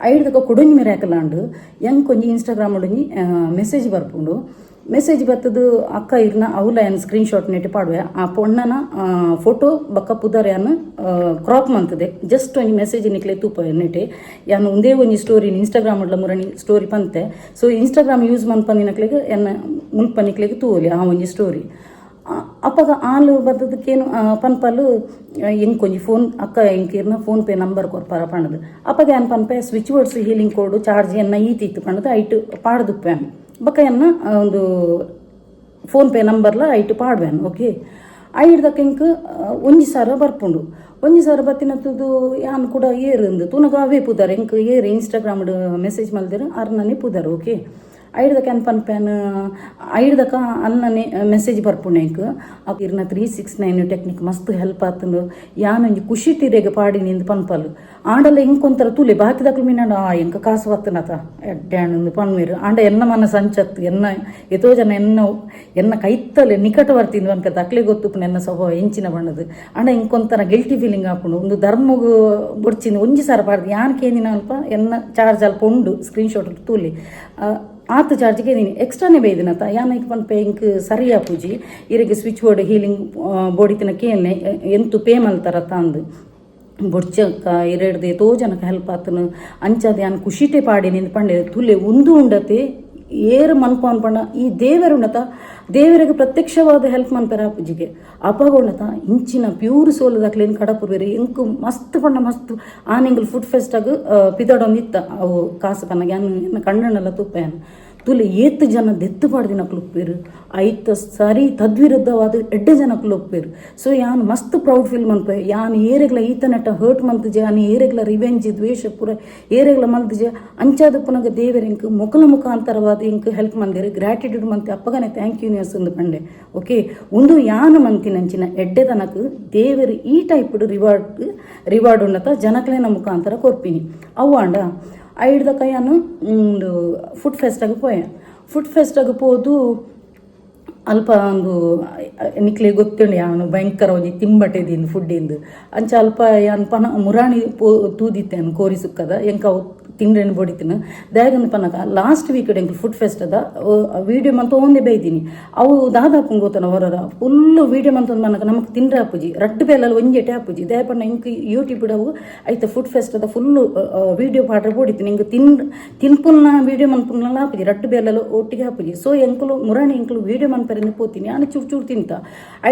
ಐಡ್ದಕ್ಕ ಕೊಡೊಂಜಿ ಮಿರಾಕಲ್ ಆಂಡು ಎಂಕ್ ಕೊಂಜಿ ಇನ್ಸ್ಟಾಗ್ರಾಮ್ ಒಂಜಿ ಮೆಸೇಜ್ ಬರ್ಪುಂಡು ಮೆಸೇಜ್ ಬರ್ತದು ಅಕ್ಕ ಇರ್ನ ಅವಲ ಏನು ಸ್ಕ್ರೀನ್ಶಾಟ್ ನೆಟ್ಟು ಪಾಡುವೆ ಆ ಪೊಣ್ಣನ ಫೋಟೋ ಬಕ್ಕ ಪುದರ್ಯಾನು ಕ್ರಾಪ್ ಮಂತದೆ ಜಸ್ಟ್ ಒಂಜಿ ಮೆಸೇಜ್ ನಿಕ್ಲೆ ತೂಪ ನೆಟ್ಟೆ ಯಾನು ಒಂದೇ ಒಂಜಿ ಸ್ಟೋರಿ ಇನ್ಸ್ಟಾಗ್ರಾಮ್ ಉಡ್ಲ ಮುರಣಿ ಸ್ಟೋರಿ ಪಂತೆ ಸೊ ಇನ್ಸ್ಟಾಗ್ರಾಮ್ ಯೂಸ್ ಮನ್ಪಂದಿನಕ್ಲೆಗೆ ಎನ್ನ ಮುನ್ಪನಿಕ್ಲೆಗೆ ತೂವಲಿ ಆ ಒಂಜಿ ಸ್ಟೋರಿ ಅಪ್ಪಾಗ ಆಲು ಬರ್ತದಕ್ಕೇನು ಪನ್ಪಲು ಹೆಂಗೆ ಕೊಂಜಿ ಫೋನ್ ಅಕ್ಕ ಹೆಂಗಿರ್ನ ಫೋನ್ ಪೇ ನಂಬರ್ ಕೊರ್ಪಾರ ಪಣ್ಣದು ಅಪ್ಪಾಗ ಏನು ಪನ್ಪೆ switch words healing code charge ಎನ್ನ ಈತಿತ್ತು ಪಣ್ಣದು ಐಟು ಪಾಡ್ದುಪ್ಪೇನು ಬಕ್ಕ ಎನ್ನ ಒಂದು ಫೋನ್ ಪೇ ನಂಬರ್ಲ ಐಟು ಪಾಡ್ವೇನು ಓಕೆ ಐಡ್ದಕ್ಕ ಹೆಂಗೆ ಒಂಜಿ ಸಾವಿರ ಬರ್ಪುಂಡು ಒಂಜಿ ಸಾವಿರ ಬತ್ತಿನದ್ದು ಯಾನು ಕೂಡ ಏರುಂದು ತುನಗ ಅವೇ ಪುದಾರ ಹೆಂಗೆ ಏರು ಇನ್ಸ್ಟಾಗ್ರಾಮ್ಡ್ ಮೆಸೇಜ್ ಮಲ್ದಿರ ಅರ್ನನೆ ಪುದಾರ ಓಕೆ ಐಡ್ದಕ್ಕ ಏನು ಪನ್ಪೇನು ಐಡ್ದಕ್ಕ ಅನ್ನನೆ ಮೆಸೇಜ್ ಬರ್ಪುಣೆಕ್ ಅವು ಇರ್ನ 369 ಟೆಕ್ನಿಕ್ ಮಸ್ತ್ ಹೆಲ್ಪ್ ಆತಂದು ಯಾನೊಂಜಿ ಖುಷಿ ತೀರೆಗೆ ಪಾಡಿ ನಿಂದು ಪನ್ಪಲು ಆಂಡಲ್ಲ ಹೆಂಕೊಂತರ ತುಲೆ ಬಾಕಿದಕ್ಲು ಮೀನಾಂಡ ಎಂಕ ಕಾಸು ಬತ್ತನತ ಎಡ್ಡ್ಯಾಣಂದು ಪನ್ಮೀರು ಆಂಡ ಎನ್ನ ಮನ ಸಂಚತ್ತು ಎನ್ನ ಎತೋ ಜನ ಎನ್ನ ಕೈತ್ತಲೆ ನಿಕಟ ಬರ್ತಿಂದು ಅನ್ಕತ್ತ ಅಕ್ಲೆ ಗೊತ್ತುಪ್ಪು ಎನ್ನ ಸ್ವಭಾವ ಹೆಂಚಿನ ಬಣ್ಣದು ಆಂಡ ಹೆಂಕೊಂತರ ಗಿಲ್ಟಿ ಫೀಲಿಂಗ್ ಹಾಕೊಂಡು ಒಂದು ಧರ್ಮಗೂ ಬುಡ್ಚಿಂದು ಒಂಜಿ ಸಾರ ಪಾಡ್ದು ಯಾನಕೇಂದಿನ ಅಲ್ಪ ಎನ್ನ ಚಾರ್ಜ್ ಅಲ್ಪ ಉಂಡು ಸ್ಕ್ರೀನ್ಶಾಟ್ ತೂಲಿ ಆತು ಚಾರ್ಜ್ಗೆ ಇದೀನಿ ಎಕ್ಸ್ಟ್ರಾನೇ ಬೇಯ್ದಿನತ್ತ ಯಾನಕ್ಕೆ ಪನ್ಪೆ ಇಂಕ್ ಸರಿಯಾ ಪೂಜಿ ಇರಿಗೆ ಸ್ವಿಚ್ ಬೋರ್ಡ್ ಹೀಲಿಂಗ್ ಬೋಡಿತಿನ ಕೇನೆ ಎಂತು ಪೇ ಮಲ್ತಾರತ್ತ ಅಂದು ಬೊಡ್ಚಕ್ಕ ಎರಡ್ದು ಎತೋ ಜನಕ್ಕೆ ಹೆಲ್ಪ್ ಆತನು ಅಂಚದ ಯಾನು ಖುಷಿತೆ ಪಾಡಿ ನಿಂದು ಪಂಡೆ ತುಲೆ ಒಂದು ಉಂಡತೆ ಏರು ಮನ್ಪ ಅನ್ಪಂಡ ಈ ದೇವರು ಉಣ್ಣತ ದೇವರಿಗೆ ಪ್ರತ್ಯಕ್ಷವಾದ ಹೆಲ್ಪ್ ಮನ್ಪೆರ ಪೂಜಿಗೆ ಅಪ್ಪಾಗ ಉಣ್ಣತ ಇಂಚಿನ ಪ್ಯೂರ್ ಸೋಲದಾಕ್ಲೇನು ಕಡಪುರ್ಬೇರಿ ಎಂಕು ಮಸ್ತ್ ಪಂಡ ಮಸ್ತ್ ಆನೆಂಗಲ್ ಫುಡ್ ಫೆಸ್ಟಾಗ ಪಿದಾಡೊಂದಿತ್ತ ಅವು ಕಾಸು ಪನ್ನಾಗ ಯಾನು ಕಣ್ಣಣ್ಣೆಲ್ಲ ತುಪ್ಪೇನು ತುಲೆ ಏತ್ತು ಜನ ದೆತ್ತು ಪಾಡ್ದಿನಕ್ಲು ಒಪ್ಪೇರು ಐತ ಸರಿ ತದ್ವಿರುದ್ಧವಾದ ಎಡ್ಡೆ ಜನಕ್ಲು ಒಪ್ಪೇರು ಸೊ ಯಾನು ಮಸ್ತ್ ಪ್ರೌಡ್ ಫೀಲ್ ಮನ್ಪೆ ಯಾನು ಏರೆಗ್ಲ ಈತ ನೆಟ್ಟ ಹರ್ಟ್ ಮಂತಜೆ ಯಾನು ಏರೆಗ್ಲ ರಿವೆಂಜ್ ದ್ವೇಷ ಪೂರ ಏರೆಗ್ಲ ಮಲ್ತಜೆ ಅಂಚಾದ ಪುನಗ ದೇವರ ಇಂಕ್ ಮುಖಾಂತರವಾದ ಇಂಕ್ ಹೆಲ್ಪ್ ಮಂದಿರು ಗ್ರ್ಯಾಟಿಟ್ಯೂಡ್ ಮಂತೆ ಅಪ್ಪಗನೆ ಥ್ಯಾಂಕ್ ಯು ನ್ಯೂಸ್ ಅಂದು ಕಂಡೆ ಓಕೆ ಒಂದು ಯಾನು ಮಂತಿನಂಚಿನ ಎಡ್ಡೆ ತನಕ ದೇವರು ಈ ಟೈಪ್ ರಿವಾರ್ಡ್ ಉಣ್ಣತ ಜನಕ್ಲೇನ ಮುಖಾಂತರ ಕೊರ್ಪಿನಿ ಅವು ಆಂಡ ಐಡ್ದ ಕೈಯನ್ನು ಒಂದು ಫುಡ್ ಫೆಸ್ಟಾಗ ಪೋಯ ಫುಡ್ ಫೆಸ್ಟಾಗ ಪೋದು ಅಲ್ಪ ಒಂದು ನಿಕ್ಲೆ ಗೊತ್ತುಂಡು ಯಾನು ಭಯಂಕರ ಒಂಜಿ ತಿಂಬಟೆದಿಂದು ಫುಡ್ಡಿಂದು ಅಂಚ ಅಲ್ಪ ಯಾನ್ ಪನ ಮುರಾಣಿ ತೂದಿತ್ತೇನು ಕೋರಿ ಸುಕ್ಕದ ಎಂಕ ತಿಂಡ್ರೆನು ಬೊಡಿತಿನ ದಾಯಗಂದು ಪನಕ ಲಾಸ್ಟ್ ವೀಕ್ ಎಂಕ್ ಫುಡ್ ಫೆಸ್ಟ್ ಅದ ವೀಡಿಯೋ ಮಂತ ಒಂದೇ ಬೈತೀನಿ ಅವು ದಾದಾಪಂಗೆ ಗೊತ್ತನ ಹೊರರ ಫುಲ್ಲು ವೀಡಿಯೋ ಮಂತೊಂದು ಮನಕ ನಮಗೆ ತಿಂಡ್ರೆ ಹಾಪುಜಿ ರಟ್ಟು ಬೇಲಲ್ಲಿ ಒಂಜೆಟೆ ಹಾಪುಜಿ ದಯಪಣ್ಣ ಇಂಕ್ ಯೂಟ್ಯೂಬ್ ಇಡವು ಆಯ್ತು ಫುಡ್ ಫೆಸ್ಟ್ ಅದ ಫುಲ್ಲು ವೀಡಿಯೋ ಪಾಡ್ರೆ ಬೊಡಿತೀನಿ ಇಂಕ ತಿನ್ಪುನ್ನ ವೀಡಿಯೋ ಮನ್ಪುನ್ನೆಲ್ಲ ಹಾಪುಜಿ ರಟ್ಟು ಬೇಲಲ್ಲಿ ಒಟ್ಟಿಗೆ ಹಾಪುಜಿ ಸೊ ಎಂಕಲು ಮುರಾಣಿ ಎಂಕಲು ವೀಡಿಯೋ ಮನ್ಪೆರೆಂದು ಪೋತೀನಿ ನಾನು ಚೂರು ತಿಂತ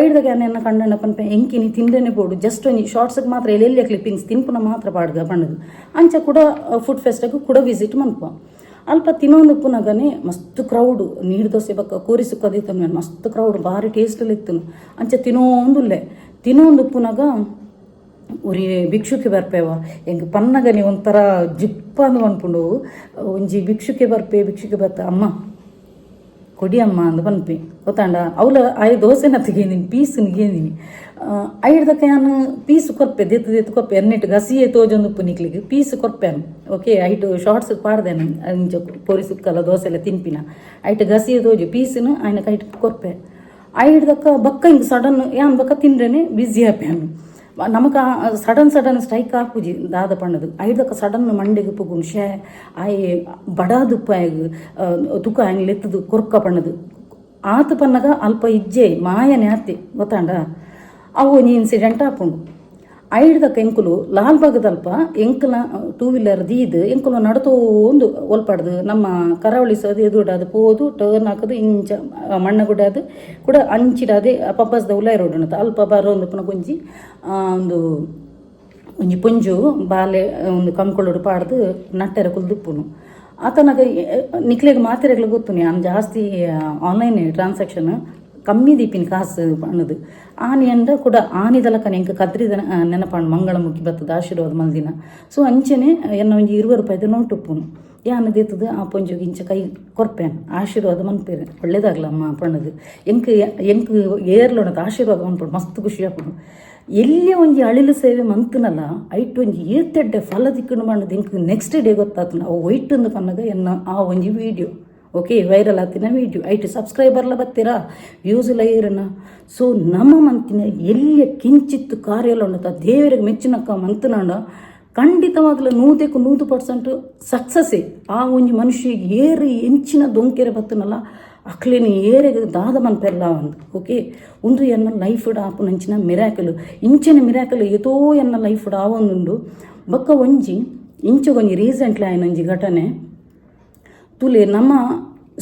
ಐಡ್ದಾಗ ಎನ್ನ ಕಂಡಣ್ಣ ಪನ್ಪೆ ಎಂಕಿನಿ ತಿಂಡ್ರೇನೆ ಬೋಡು ಜಸ್ಟ್ ಒಂದು ಶಾರ್ಟ್ಸ್ಗೆ ಮಾತ್ರ ಎಲ್ಲೆಲ್ಲ ಕ್ಲಿಪ್ಪಿಂಗ್ಸ್ ತಿನ್ಪುನ ಮಾತ್ರ ಪಾಡ್ಗ ಬಣ್ಣದು ಅಂಚ ಕೂಡ ಫುಡ್ ಫೆಸ್ಟ್ ಕೂಡ ವಿಸಿಟ್ ಮನ್ಪ ಅಲ್ಪ ತಿನ್ನೊಂದು ಪುನಗನೆ ಮಸ್ತ್ ಕ್ರೌಡು ನೀರು ದೋಸೆ ಬಕ್ಕ ಕೋರಿ ಸುಕ್ಕದಿತ್ತು ಮಸ್ತ್ ಕ್ರೌಡ್ ಭಾರಿ ಟೇಸ್ಟಲ್ಲಿ ಇತ್ತು ಅಂಚ ತಿನ್ನೊಂದು ಪುನಗ ಉರಿ ಭಿಕ್ಷುಕೆ ಬರ್ಪೇವ ಹೆಂಗೆ ಪನ್ನಗನೆ ಒಂಥರ ಜಿಪ್ಪ ಅಂದು ಅನ್ಪುಂಡು ಒಂಜಿ ಭಿಕ್ಷುಕೆ ಬರ್ತ ಅಮ್ಮ ಕೊಡಿ ಅಮ್ಮ ಅಂದು ಪನ್ಪಿ ಗೊತ್ತಾಂಡ ಅವಳ ಆಯ ದೋಸೆನ ತೆಗೇಂದಿನಿ ಪೀಸ್ನ ಗೇಂದಿನಿ ಐಡ್ದಕ್ಕ ನಾನು ಪೀಸ್ ಕೊರ್ಪೆ ದೆತ್ತು ಕೊರ್ಪೆ ಎನ್ನಿಟ್ಟು ಗಸಿಯೇ ತೋಜೊಂದು ಉಪ್ಪು ನಿಕ್ಲಿಗೆ ಪೀಸ್ ಕೊರ್ಪೆನು ಓಕೆ ಐಟು ಶಾರ್ಟ್ಸ್ ಪಾಡ್ದೇನೆ ಅಂಚ ಪೋರಿ ಸುಕ್ಕಲ್ಲ ದೋಸೆ ಎಲ್ಲ ತಿನ್ಪಿನ ಐಟು ಗಸಿಯೇ ತೋಜು ಪೀಸ್ನು ಆಯ್ನ ಕೈಟ್ ಕೊರ್ಪೆ ಐಡ್ದಕ್ಕ ಬಕ್ಕ ಹಿಂಗೆ ಸಡನ್ ಯಾನ್ ಬಕ್ಕ ತಿಂದ್ರೇನೆ ಬ್ಯುಸಿ ಹ್ಯಾಪ್ಯಾನು ನಮಗ ಸಡನ್ ಸ್ಟ್ರೈಕ್ ಹಾಕುಜಿ ದಾದ ಪಣ್ಣದು ಐದಕ್ಕ ಸಡನ್ ಮಂಡೆಗೆ ಪುಗುನ್ ಶೇ ಆಯ್ ಬಡಾದುಪ್ಪ ತುಕ ಹಂಗೆ ಎತ್ತದು ಕೊರ್ಕ ಪಣ್ಣದು ಆತ ಪನ್ನಗ ಅಲ್ಪ ಇಜ್ಜೆ ಮಾಯನೆ ಆತೆ ಗೊತ್ತಾಂಡ ಅವು ಒಂಜಿ ಇನ್ಸಿಡೆಂಟ್ ಹಾಪುಂಡು ಐಡ್ದಕ್ಕ ಎಂಕುಲು ಲಾಲ್ಬಾಗದಲ್ಪ ಎಂಕಲ ಟೂ ವೀಲರ್ ದೀದು ಎಂಕುಲು ನಡತೋ ಒಂದು ಒಲ್ಪಾಡ್ದು ನಮ್ಮ ಕರಾವಳಿ ಸೋದು ಎದುಡಾದು ಪೋದು ಟರ್ನ್ ಹಾಕೋದು ಇಂಚ ಮಣ್ಣಗುಡಾದು ಕೂಡ ಅಂಚಿಡಾದೆ ಪಪ್ಪಸ್ದ ಉಲಾಯ್ ರೋಡ್ ಉಣ್ಣತ ಅಲ್ಪ ಬರೋಂದು ಪುನಃ ಒಂಜಿ ಪುಂಜು ಬಾಲೆ ಒಂದು ಕಂಕೊಳೋಡು ಪಾಡ್ದು ನಟ್ಟೆರ ಕುಲ್ದುಪ್ಪುನು ಆತನಾಗ ನಿಕ್ಲೆಗೆ ಮಾತೆರೆಗಳು ಗೊತ್ತು ನಾನು ಜಾಸ್ತಿ ಆನ್ಲೈನ್ ಟ್ರಾನ್ಸಾಕ್ಷನ್ ಕಮ್ಮಿ ದೀಪಿನ ಕಾಸು ಪಣ್ಣದು ಆನಿ ಅಂಡ ಕೂಡ ಆನಿದಲಕ ಎಂಕ ಕದ್ರಿದ ನೆನಪಣ್ಣು ಮಂಗಳ ಮುಖಿ ಬತ್ತದ ಆಶೀರ್ವಾದ ಮಲ್ದಿನ ಸೊ ಅಂಚೆನೆ ಎನ್ನ ಒಂಜಿ 20 ರೂಪಾಯಿದ ನೋಟ್ ಉಪ್ಪುನು ಯಾನು ದೇತದು ಆ ಪೊಂಜೋಗಿ ಇಂಚ ಕೈ ಕೊರ್ಪೇನು ಆಶೀರ್ವಾದ ಮನ್ಪೇರು ಒಳ್ಳೇದಾಗ್ಲಮ್ಮ ಪಣ್ಣದು ಎಂಕ್ ಏರ್ಲೋಣದ ಆಶೀರ್ವಾದ ಮನ್ಪಡು ಮಸ್ತ್ ಖುಷಿ ಆಗ್ಬಿಡು. ಎಲ್ಲಿ ಒಂಜಿ ಅಳಿಲು ಸೇವೆ ಮಂತನಲ್ಲ ಐಟ್ ಒಂಜಿ ಏತೆಡ್ಡೆ ಫಲ ದಿಕ್ಕುಂಡು ಮಾಡೋದು ಎಂಕ್ ನೆಕ್ಸ್ಟ್ ಡೇ ಗೊತ್ತಾತು ನಾವು ಒಯ್ಟಂದು ಪನ್ನಗ ಎನ್ನ ಆ ಒಂಜಿ ವೀಡಿಯೋ ಓಕೆ ವೈರಲ್ ಆತಿನ ವೀಡಿಯೋ ಐಟು ಸಬ್ಸ್ಕ್ರೈಬರ್ಲ ಬರ್ತೀರಾ ವ್ಯೂಸ್ ಇಲ್ಲ ಇರನ. ಸೊ ನಮ್ಮ ಮಂತಿನ ಎಲ್ಲಿಯ ಕಿಂಚಿತ್ತು ಕಾರ್ಯಲ್ಲ ಉಂಡತ ದೇವರಿಗೆ ಮೆಚ್ಚಿನಕ್ಕ ಮಂತನಾಂಡ ಖಂಡಿತವಾಗ್ಲೂ 100% ಸಕ್ಸಸ್ಸೇ. ಆ ಒಂಜಿ ಮನುಷ್ಯಗೆ ಏರಿ ಎಂಚಿನ ದೊಂಕೆರೆ ಬತ್ತನಲ್ಲ ಅಕ್ಲೇನು ಏರೆಗೆ ದಾದ ಮನ್ಪೆಲ್ಲ ಒಂದು ಓಕೆ ಉಂದು ಎನ್ನ ಲೈಫ್ ಆಪುನಂಚಿನ ಮಿರಾಕಲು ಇಂಚಿನ ಮಿರಾಕಲು ಏತೋ ಎನ್ನ ಲೈಫ್ ಆವೊಂದುಂಡು ಬೊಕ್ಕ ಒಂಜಿ ಇಂಚಗೊಂಜಿ ರೀಸೆಂಟ್ಲಿ ಆಯ್ನೊಂಜಿ ಘಟನೆ ತುಲೆ ನಮ್ಮ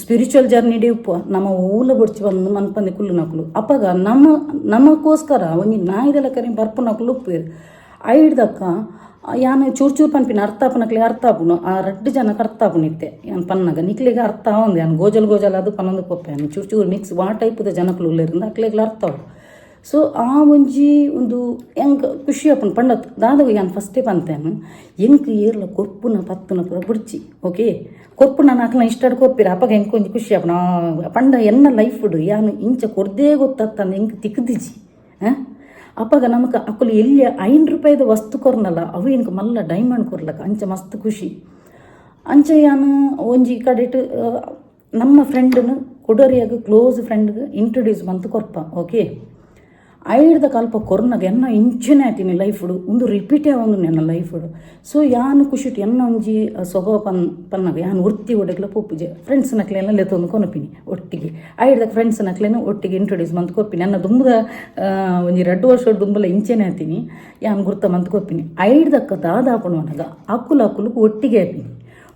ಸ್ಪಿರಿಚುವಲ್ ಜರ್ನಿ ಉಪ್ಪ ನಮ್ಮ ಊಲ ಬೊಡ್ಚಿ ಬಂದು ಮನ್ಪಂದೆ ಕುಲ್ಲು ನಕಲು ಅಪ್ಪಗ ನಮಗೋಸ್ಕರ ಒಂಜಿ ನಾಯಿದೆಲ್ಲ ಕರಿ ಬರ್ಪು ನಕಲು ಉಪ್ಪೇರು ಐಡ್ದಕ್ಕ ಯಾನು ಚೂರು ಪನ್ಪಿನ ಅರ್ಥಾಪನಕ್ಲಿಗೆ ಅರ್ಥಾಪುನು ಆ 2 ಜನಕ್ಕೆ ಅರ್ಥಾಪುನಿತ್ತೆ ಯಾನು ಪನ್ನಗ ನಿಕ್ಲಿಗೆ ಅರ್ಥ ಆವಂದು ಯಾನು ಗೋಜಲ್ ಅದು ಪನ್ನೊಂದು ಕೊಪ್ಪೆ ಯಾನು ಚೂರು ಮಿಕ್ಸ್ ವಾ ಟೈಪದ ಜನಕ್ಕಲು ಉಳ್ಳೇರಿಂದ ಅಕ್ಲಿಗೆ ಅರ್ಥ ಸೊ ಆ ಒಂಜಿ ಒಂದು ಹೆಂಗೆ ಖುಷಿ ಅಪ್ಪನ ಪಂಡತ್ ದಾದಾಗ ಯಾನು ಫಸ್ಟೇ ಪಂತೇನು ಎಂಕ್ ಏರ್ಲ ಕೊರ್ಪುನ ಪತ್ತನ ಪುರ ಬುಡ್ಚಿ ಓಕೆ ಕೊರ್ಪು ನಾನು ಹಾಕ್ಲ ಇಷ್ಟಾಡ್ ಕೊರ್ಪಿರ ಅಪ್ಪಗ ಹೆಂಗೆ ಕೊಂಚ ಖುಷಿ ಅಪ್ಪನ ಪಂಡ ಎನ್ನ ಲೈಫ್ ಯಾನು ಇಂಚ ಕೊರ್ದೇ ಗೊತ್ತಂದು ಹೆಂಗೆ ತಿಕ್ಕದಿಜಿ ಅಪ್ಪಗ ನಮಗೆ ಅಕ್ಕಲು ಎಲ್ಲಿ ₹5 ವಸ್ತು ಕೊರ್ನಲ್ಲ ಅವು ಎಂಕ್ ಮಲ್ಲ ಡೈಮಂಡ್ ಕೊರ್ಲಕ್ಕ ಅಂಚ ಮಸ್ತ್ ಖುಷಿ ಅಂಚ ಯಾನು ಒಂಜಿ ಕಡೆಟ್ ನಮ್ಮ ಫ್ರೆಂಡ್ನು ಕೊಡೋರಿಯಾಗ ಕ್ಲೋಸ್ ಫ್ರೆಂಡ್ಗೆ ಇಂಟ್ರೊಡ್ಯೂಸ್ ಬಂತು ಕೊರ್ಪ ಓಕೆ ಐಡ್ದ ಕಲ್ಪ ಕೊರ್ನಾಗ ಎನ್ನ ಇಂಚನೆ ಆಯ್ತೀನಿ ಲೈಫುಡು ಒಂದು ರಿಪೀಟೇ ಒಂದು ನನ್ನ ಲೈಫುಡು. ಸೊ ಯಾನು ಖುಷಿಟ್ಟು ಎನ್ನ ಒಂಜಿ ಸ್ವಭಾವ ಪನ್ನಾಗ ಯಾನು ವೃತ್ತಿ ಒಡಗ್ಲ ಪೋಪುಜೆ ಫ್ರೆಂಡ್ಸ್ ನಕ್ಲೆಲ್ಲ ಲೆತ್ತೊಂದು ಕೊನಪಿನಿ ಒಟ್ಟಿಗೆ ಐಡ್ದ ಫ್ರೆಂಡ್ಸ್ ನಕ್ಲೇನು ಒಟ್ಟಿಗೆ ಇಂಟ್ರೊಡ್ಯೂಸ್ ಮಂತ್ ಕೊಪ್ಪಿನಿ ನನ್ನ ದುಂಬದ ಒಂಜಿ 2 ವರ್ಷ ದುಂಬಲ ಇಂಚೆನೆ ಆಯ್ತೀನಿ ಯಾನು ಗುರ್ತ ಮಂತ್ ಕೊಪ್ಪಿನಿ ಐಡ್ದಕ್ಕ ದಾದಾಪುಣ ನನಗ ಅಕ್ಕುಲು ಒಟ್ಟಿಗೆ ಆಯ್ತೀನಿ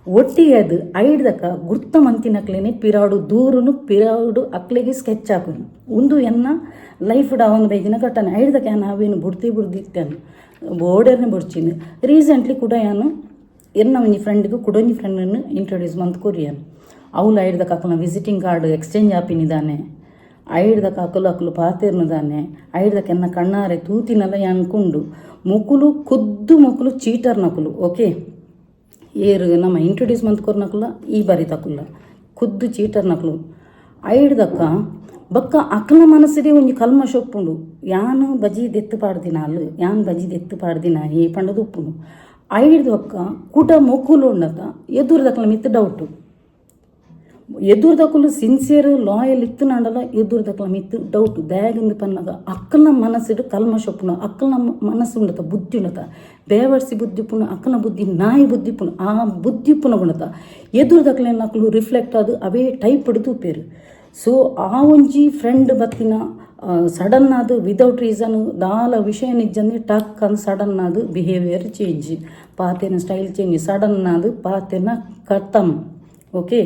ಒಟ್ಟಿಗೆ ಅದು ಐಡ್ದಕ್ಕ ಗುರ್ತ ಮಂತಿನಕ್ಲೇನೆ ಪಿರಾಡು ದೂರುನು ಪಿರಾಡು ಅಕ್ಲೆಗೆ ಸ್ಕೆಚ್ ಹಾಕುನಿ ಒಂದು ಎನ್ನ ಲೈಫ್ ಒಂದು ಬೈದಿನ ಘಟನೆ ಐಡ್ದಕ್ಕ ಯಾನು ಅವೇನು ಬುಡ್ದಿತ್ತೇನು ಬೋರ್ಡರ್ನೇ ಬುಡ್ಚಿನಿ ರೀಸೆಂಟ್ಲಿ ಕೂಡ ಯಾನು ಎನ್ನ ಒಂಜಿ ಫ್ರೆಂಡ್ಗೆ ಕುಡೊಂಜಿ ಫ್ರೆಂಡನ್ನು ಇಂಟ್ರೊಡ್ಯೂಸ್ ಮಂತ್ ಕೊರಿಯಾನು ಅವಳು ಐಡ್ದಕ್ಕ ಅಕ್ಕನ ವಿಸಿಟಿಂಗ್ ಕಾರ್ಡ್ ಎಕ್ಸ್ಚೇಂಜ್ ಆಪಿನಿದ್ದಾನೆ ಐಡ್ದಕ್ಕ ಅಕ್ಕಲು ಪಾತಿರ್ನದಾನೆ ಐಡ್ದಕ್ಕ ಎನ್ನ ಕಣ್ಣಾರೆ ತೂತಿನೆಲ್ಲ ಅನ್ಕೊಂಡು ಮುಕುಲು ಚೀಟರ್ ನಕುಲು ಓಕೆ ಏರು ನಮ್ಮ ಇಂಟ್ರೊಡ್ಯೂಸ್ ಮಂತ್ ಕೊರ್ನಕುಲ್ಲ ಈ ಬಾರಿ ತಕುಲ್ಲ ಖುದ್ದು ಚೀಟರ್ ನಕಲು ಐಡ್ದಕ್ಕ ಬೊಕ್ಕ ಅಕ್ಕನ ಮನಸ್ಸಿಗೆ ಒಂಜಿ ಕಲ್ಮಶ ಉಪ್ಪುಂಡು ಯಾನು ಬಜಿ ದೆತ್ತು ಪಾಡ್ದಿನ ಈ ಪಂಡದು ಉಪ್ಪುಂಡು ಐಡ್ದಕ್ಕ ಕುಟ ಮೊಕ್ಕುಲು ಉಂಡತ ಎದುರ್ದಕ್ಕಲ ಮಿತ್ತು ಡೌಟು ಎದುರ್ದಕ್ಕಲು ಸಿನ್ಸಿಯರ್ ಲಾಯಲ್ ಇತ್ತು ನಾಡಲ್ಲ ಎದುರ್ದಕ್ಕಲ ಮಿತ್ತು ಡೌಟು ದಯಾಗಿಂದು ಪನ್ನಗ ಅಕ್ಕನ ಮನಸ್ಸಿಡು ಕಲ್ಮಶ ಉಪ್ಪುಂಡು ಅಕ್ಕನ ಮನಸ್ಸು ಉಂಡತ ಬುದ್ಧಿ ಉಂಡತ ಬೇವರ್ಸಿ ಬುದ್ಧಿ ಉಪ್ಪುಂಡು ಅಕ್ಕನ ಬುದ್ಧಿ ನಾಯಿ ಬುದ್ಧಿ ಉಪ್ಪುಂಡು ಆ ಬುದ್ಧಿ ಉಪ್ಪುನ ಉಂಡತ ಎದುರ್ದಕ್ಕಲೇನು ಅಕ್ಕಲು ರಿಫ್ಲೆಕ್ಟ್ ಅದು ಅವೇ ಟೈಪ್ ಹಿಡಿದು ಉಪ್ಪೇರು. ಸೊ ಆ ಒಂಜಿ ಫ್ರೆಂಡ್ ಬತ್ತಿನ ಸಡನ್ ಅದು ವಿದೌಟ್ ರೀಸನ್ ದಾಲ ವಿಷಯ ನಿಜಂದ್ರೆ ಟಕ್ ಅಂದ್ ಸಡನ್ ಅದು ಬಿಹೇವಿಯರ್ ಚೇಂಜ್ ಪಾತೆನ ಸ್ಟೈಲ್ ಚೇಂಜ್ ಸಡನ್ ಅದು ಪಾತೆನ ಕತ್ತಮ್ ಓಕೆ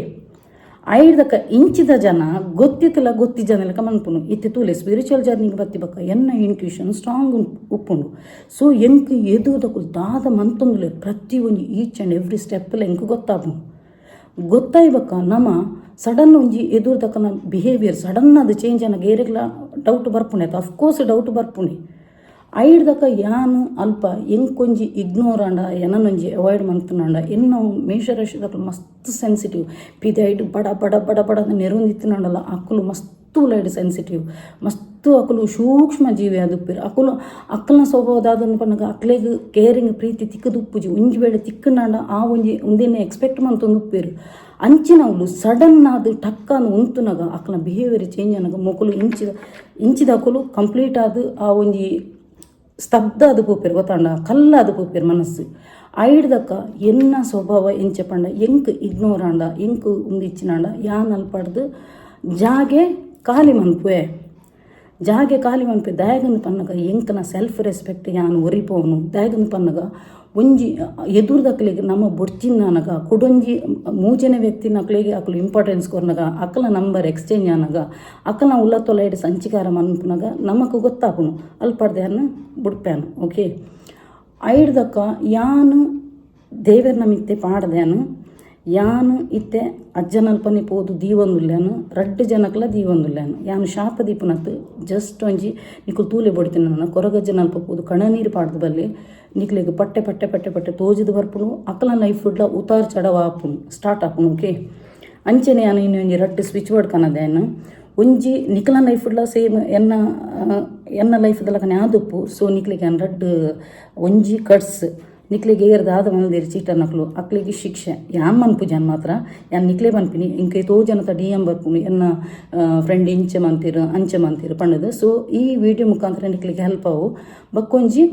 ಐಡ್ದಕ್ಕ ಇಂಚಿದ ಜನ ಗೊತ್ತಿ ಜನ ಲೆಕ್ಕ ಮನ್ಪುನು ಇತ್ತೆ ತೂಲೆ ಸ್ಪಿರಿಚುವಲ್ ಜರ್ನಿಗೆ ಬತ್ತಿಬಕ್ಕ ಎನ್ನ ಇಂಟ್ಯೂಷನ್ ಸ್ಟ್ರಾಂಗ್ ಉಪ್ಪುಂಡು. ಸೊ ಎಂಕ್ ಎದುದಕ್ಕೂ ದಾದ ಮಂತೊಂದುಲೆ ಪ್ರತಿ ಒಂಜಿ ಈಚ್ ಆ್ಯಂಡ್ ಎವ್ರಿ ಸ್ಟೆಪ್ಪಲ್ಲಿ ಎಂಕ್ ಗೊತ್ತಾಯ್ಬಕ್ಕ ನಮ್ಮ ಸಡನ್ ಒಂಜಿ ಎದುರ್ದಕ್ಕನ ಬಿಹೇವಿಯರ್ ಸಡನ್ ಅದು ಚೇಂಜ್ ಅನ್ನ ಗೇರೆಗ್ಲ ಡೌಟ್ ಬರ್ಪುಣೆ ಅಫ್ಕೋರ್ಸ್ ಡೌಟ್ ಬರ್ಪುಣೆ ಐಡ್ದಕ್ಕ ಯಾನು ಅಲ್ಪ ಎಂಕೊಂಜಿ ಇಗ್ನೋರ್ ಆಂಡ ಎನನೊಂಜಿ ಅವಾಯ್ಡ್ ಮಂತನಾಂಡ ಎನ್ನ ಮೇಷರಾಶಿದಕ್ಕಲು ಮಸ್ತ್ ಸೆನ್ಸಿಟಿವ್ ಪಿದೈಡ್ ಬಡ ನೆರೊಂದಿತ್ತಿನಾಂಡಲ್ಲ ಅಕ್ಕಲು ಮಸ್ತು ಲೈಡ್ ಸೆನ್ಸಿಟಿವ್ ಮಸ್ತು ಅಕ್ಕಲು ಸೂಕ್ಷ್ಮ ಜೀವಿ ಅದುಪ್ಪಿರು ಅಕ್ಕಲ್ನ ಸ್ವಭಾವದಾದನ್ನು ಪನ್ನಗ ಅಕ್ಲೆಗ್ ಕೇರಿಂಗ್ ಪ್ರೀತಿ ತಿಕ್ಕದುಪ್ಪುಜಿ ಒಂಜಿ ವೇಳೆ ತಿಕ್ಕನಾಂಡ ಆ ಒಂದಿನ ಎಕ್ಸ್ಪೆಕ್ಟ್ ಮಂತೊಂದು ಉಪ್ಪಿರು ಅಂಚಿನವಳು ಸಡನ್ ಅದು ಟಕ್ಕನ್ನು ಉಂತುನಾಗ ಅಕ್ಕನ ಬಿಹೇವಿಯರ್ ಚೇಂಜ್ ಅನ್ನಗ ಮೊಕಲು ಇಂಚಿದ ಅಕ್ಕಲು ಕಂಪ್ಲೀಟ್ ಆದ ಆ ಒಂಜಿ ಸ್ತಬ್ಧ ಅದು ಪೋಪೇರು ಗೊತ್ತಾಂಡ ಕಲ್ಲ ಅದು ಪೋಪೇರು ಮನಸ್ಸು ಐಡ್ದಕ್ಕ ಎನ್ನ ಸ್ವಭಾವ ಎಂಚೆ ಪಂಡ ಎಂಕ್ ಇಗ್ನೋರ್ ಆಂಡ ಎಂಕ್ ಉಂದಿಚ್ಚಿನಾಂಡ ಯಾನ್ ಅಲ್ಪಡ್ದು ಜಾಗೆ ಖಾಲಿ ಮನ್ಪುವೆ ದಯಾಗಂದು ಪನ್ನಗ ಎಂಕನ ಸೆಲ್ಫ್ ರೆಸ್ಪೆಕ್ಟ್ ಯಾನು ಒರಿಪೋನು ದಯಾಗಂದು ಪನ್ನಗ ಒಂಜಿ ಎದುರ್ದಕ್ಲಿಗೆ ನಮ್ಮ ಬೊಡ್ಚಿನ್ನನಗ ಕುಡೊಂಜಿ ಮೂಜನೆ ವ್ಯಕ್ತಿ ನಕ್ಲಿಗೆ ಅಕ್ಕಲು ಇಂಪಾರ್ಟೆನ್ಸ್ ಕೊರ್ನಗ ಅಕ್ಕಲ ನಂಬರ್ ಎಕ್ಸ್ಚೇಂಜ್ ಆನಗ ಅಕ್ಕಲ ಉಲ್ಲತ್ತೊಲೈಡ್ ಸಂಚಿಕಾರ ಮನ್ಪುನಗ ನಮಕ್ ಗೊತ್ತಾಪುನು ಅಲ್ಪಡ್ದೇನು ಬುಡ್ಪ್ಯಾನು ಓಕೆ ಐಡ್ದಕ್ಕ ಯಾನು ದೇವರನ ಮಿತ್ತೆ ಪಾಡ್ದೇನು ಯಾನು ಇತ್ತೆ ಅಜ್ಜನಲ್ಪನೆ ಪೋದು ದೀವೊಂದುಲ್ಲೇನು ರಡ್ಡು ಜನಕ್ಲ ದೀವೊಂದುಲ್ಲೇನು ಯಾನು ಶಾಪ ದೀಪನತ್ತು ಜಸ್ಟ್ ಒಂಜಿ ನಿಕುಲು ತೂಲೆ ಬಡಿತೀನಿ ನಾನು ಕೊರಗಜ್ಜನಲ್ಪ ಪೋದು ಕಣ ನೀರು ಪಾಡ್ದು ಬಲ್ಲಿ ನಿಕ್ಲಿಗೆ ಪಟ್ಟೆ ಪಟ್ಟೆ ಪಟ್ಟೆ ಪಟ್ಟೆ ತೋಜಿದು ಬರ್ಪುನು ಅಕಲ ಲೈಫ್ ಉಡ್ಲ ಉತಾರ್ ಚಡವ ಆಪುನು ಸ್ಟಾರ್ಟ್ ಆಪುನು ಓಕೆ ಅಂಚೆನೆ ನಾನು ಇನ್ನೊಂಜಿ ರಡ್ಡು ಸ್ವಿಚ್ ಬೋರ್ಡ್ ಕನದೇನು ಒಂಜಿ ನಿಕಲ ಲೈಫ್ ಉಡ್ಲ ಸೇಮ್ ಎನ್ನ ಲೈಫ್ದಲ್ಲ ಕನೆ ಆದುಪ್ಪು ಸೊ ನಿಕ್ಲಿಗೆ ನಾನು ರಡ್ಡು ಒಂಜಿ ಕಟ್ಸ್ ನಿಕ್ಲಿಗೆ ಏರ್ದಾದ ಮನದೇರಿ ಚೀಟರ್ ನಕ್ಲು ಅಕ್ಲಿಗೆ ಶಿಕ್ಷೆ ಯಾನ್ ಮನ್ಪು ಜನ ಮಾತ್ರ ಯಾನ್ ನಿಕ್ಲೆ ಮನ್ಪಿನಿ ಇಂಕೆ ತೋ ಜನತ ಡಿ ಎಂ ಬರ್ಪುನು ಎನ್ನ ಫ್ರೆಂಡ್ ಇಂಚೆ ಮಂತೀರು ಅಂಚೆ ಮಂತೀರು ಪಂಡದು ಸೊ ಈ ವಿಡಿಯೋ ಮುಖಾಂತರ ನಿಕ್ಲಿಗೆ ಹೆಲ್ಪ್ ಅವು ಬಕ್ಕೊಂಜಿ